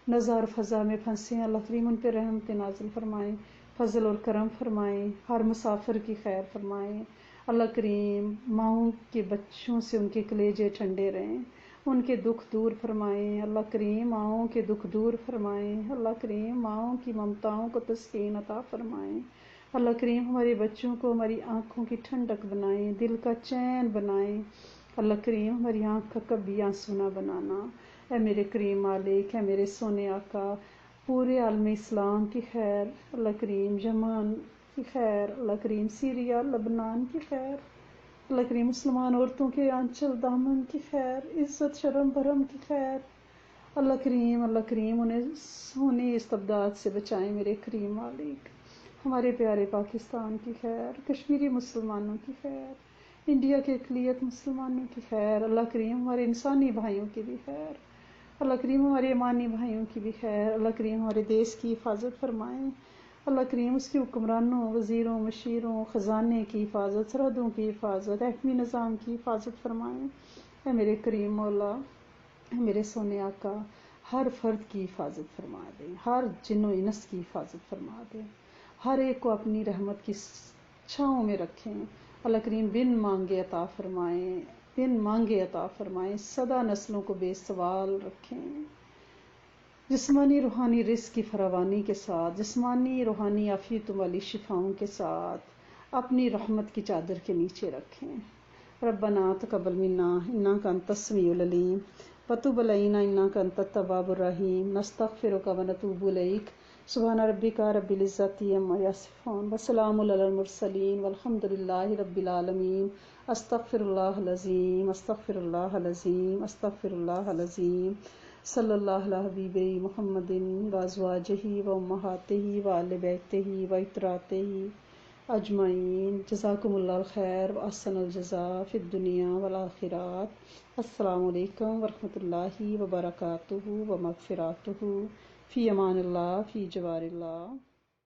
Speaker 1: نزا اور فضا میں پھنسے ہیں، اللہ کریم ان پہ رحمت نازل فرمائیں، فضل اور کرم فرمائیں، ہر مسافر کی خیر فرمائیں۔ اللہ کریم ماؤں کے بچوں سے ان کے کلیجے ٹھنڈے رہیں، ان کے دکھ دور فرمائیں۔ اللہ کریم ماؤں کے دکھ دور فرمائیں۔ اللہ کریم ماؤں کی ممتاؤں کو تسکین عطا فرمائیں۔ اللہ کریم ہمارے بچوں کو ہماری آنکھوں کی ٹھنڈک بنائیں، دل کا چین بنائیں۔ اللہ کریم ہماری آنکھ کا کبھی آنسو نہ بنانا۔ اے میرے کریم مالک، اے میرے سونے آقا، پورے عالم اسلام کی خیر، اللہ کریم یمن کی خیر، اللہ کریم سیریا لبنان کی خیر، اللہ کریم مسلمان عورتوں کے آنچل دامن کی خیر، عزت شرم بھرم کی خیر، اللہ کریم انہیں سونی استبداد سے بچائیں میرے کریم مالک، ہمارے پیارے پاکستان کی خیر، کشمیری مسلمانوں کی خیر، انڈیا کے اقلیت مسلمانوں کی خیر، اللہ کریم ہمارے انسانی بھائیوں کی بھی خیر، اللہ کریم ہمارے ایمانی بھائیوں کی بھی خیر، اللہ کریم ہمارے دیش کی حفاظت فرمائیں، اللہ کریم اس کے حکمرانوں، وزیروں، مشیروں، خزانے کی حفاظت، سرحدوں کی حفاظت، ایٹمی نظام کی حفاظت فرمائیں، اے میرے کریم مولا، اے میرے سونے آقا، ہر فرد کی حفاظت فرما دیں، ہر جن و انس کی حفاظت فرما دیں، ہر ایک کو اپنی رحمت کی چھاؤں میں رکھیں، اللہ کریم بن مانگے عطا فرمائیں، بن مانگے عطا فرمائیں، سدا نسلوں کو بے سوال رکھیں، جسمانی روحانی رزق کی فراوانی کے ساتھ، جسمانی روحانی عافیتوں والی شفاؤں کے ساتھ اپنی رحمت کی چادر کے نیچے رکھیں۔ ربنا تقبل منا انک انت السمیع العلیم وتب علینا انک انت التواب الرحیم، نستغفرک ونتوب الیک، سبحان ربک رب العزۃ عما یصفون وسلام علی المرسلین والحمد للہ رب العالمین۔ استغفر اللہ العظیم، استغفر اللہ العظیم، استغفر اللہ العظیم، صلی اللہ علی حبیبہ محمد وازواجہ وامہاتہ وآل بیتہ وعتراتہ اجمعین، جزاکم اللہ الخیر واحسن الجزاء فی الدنیا والآخرات۔ السلام علیکم ورحمۃ اللہ وبرکاتہ ومغفراتہ، فی امان اللہ، فی جوار اللہ۔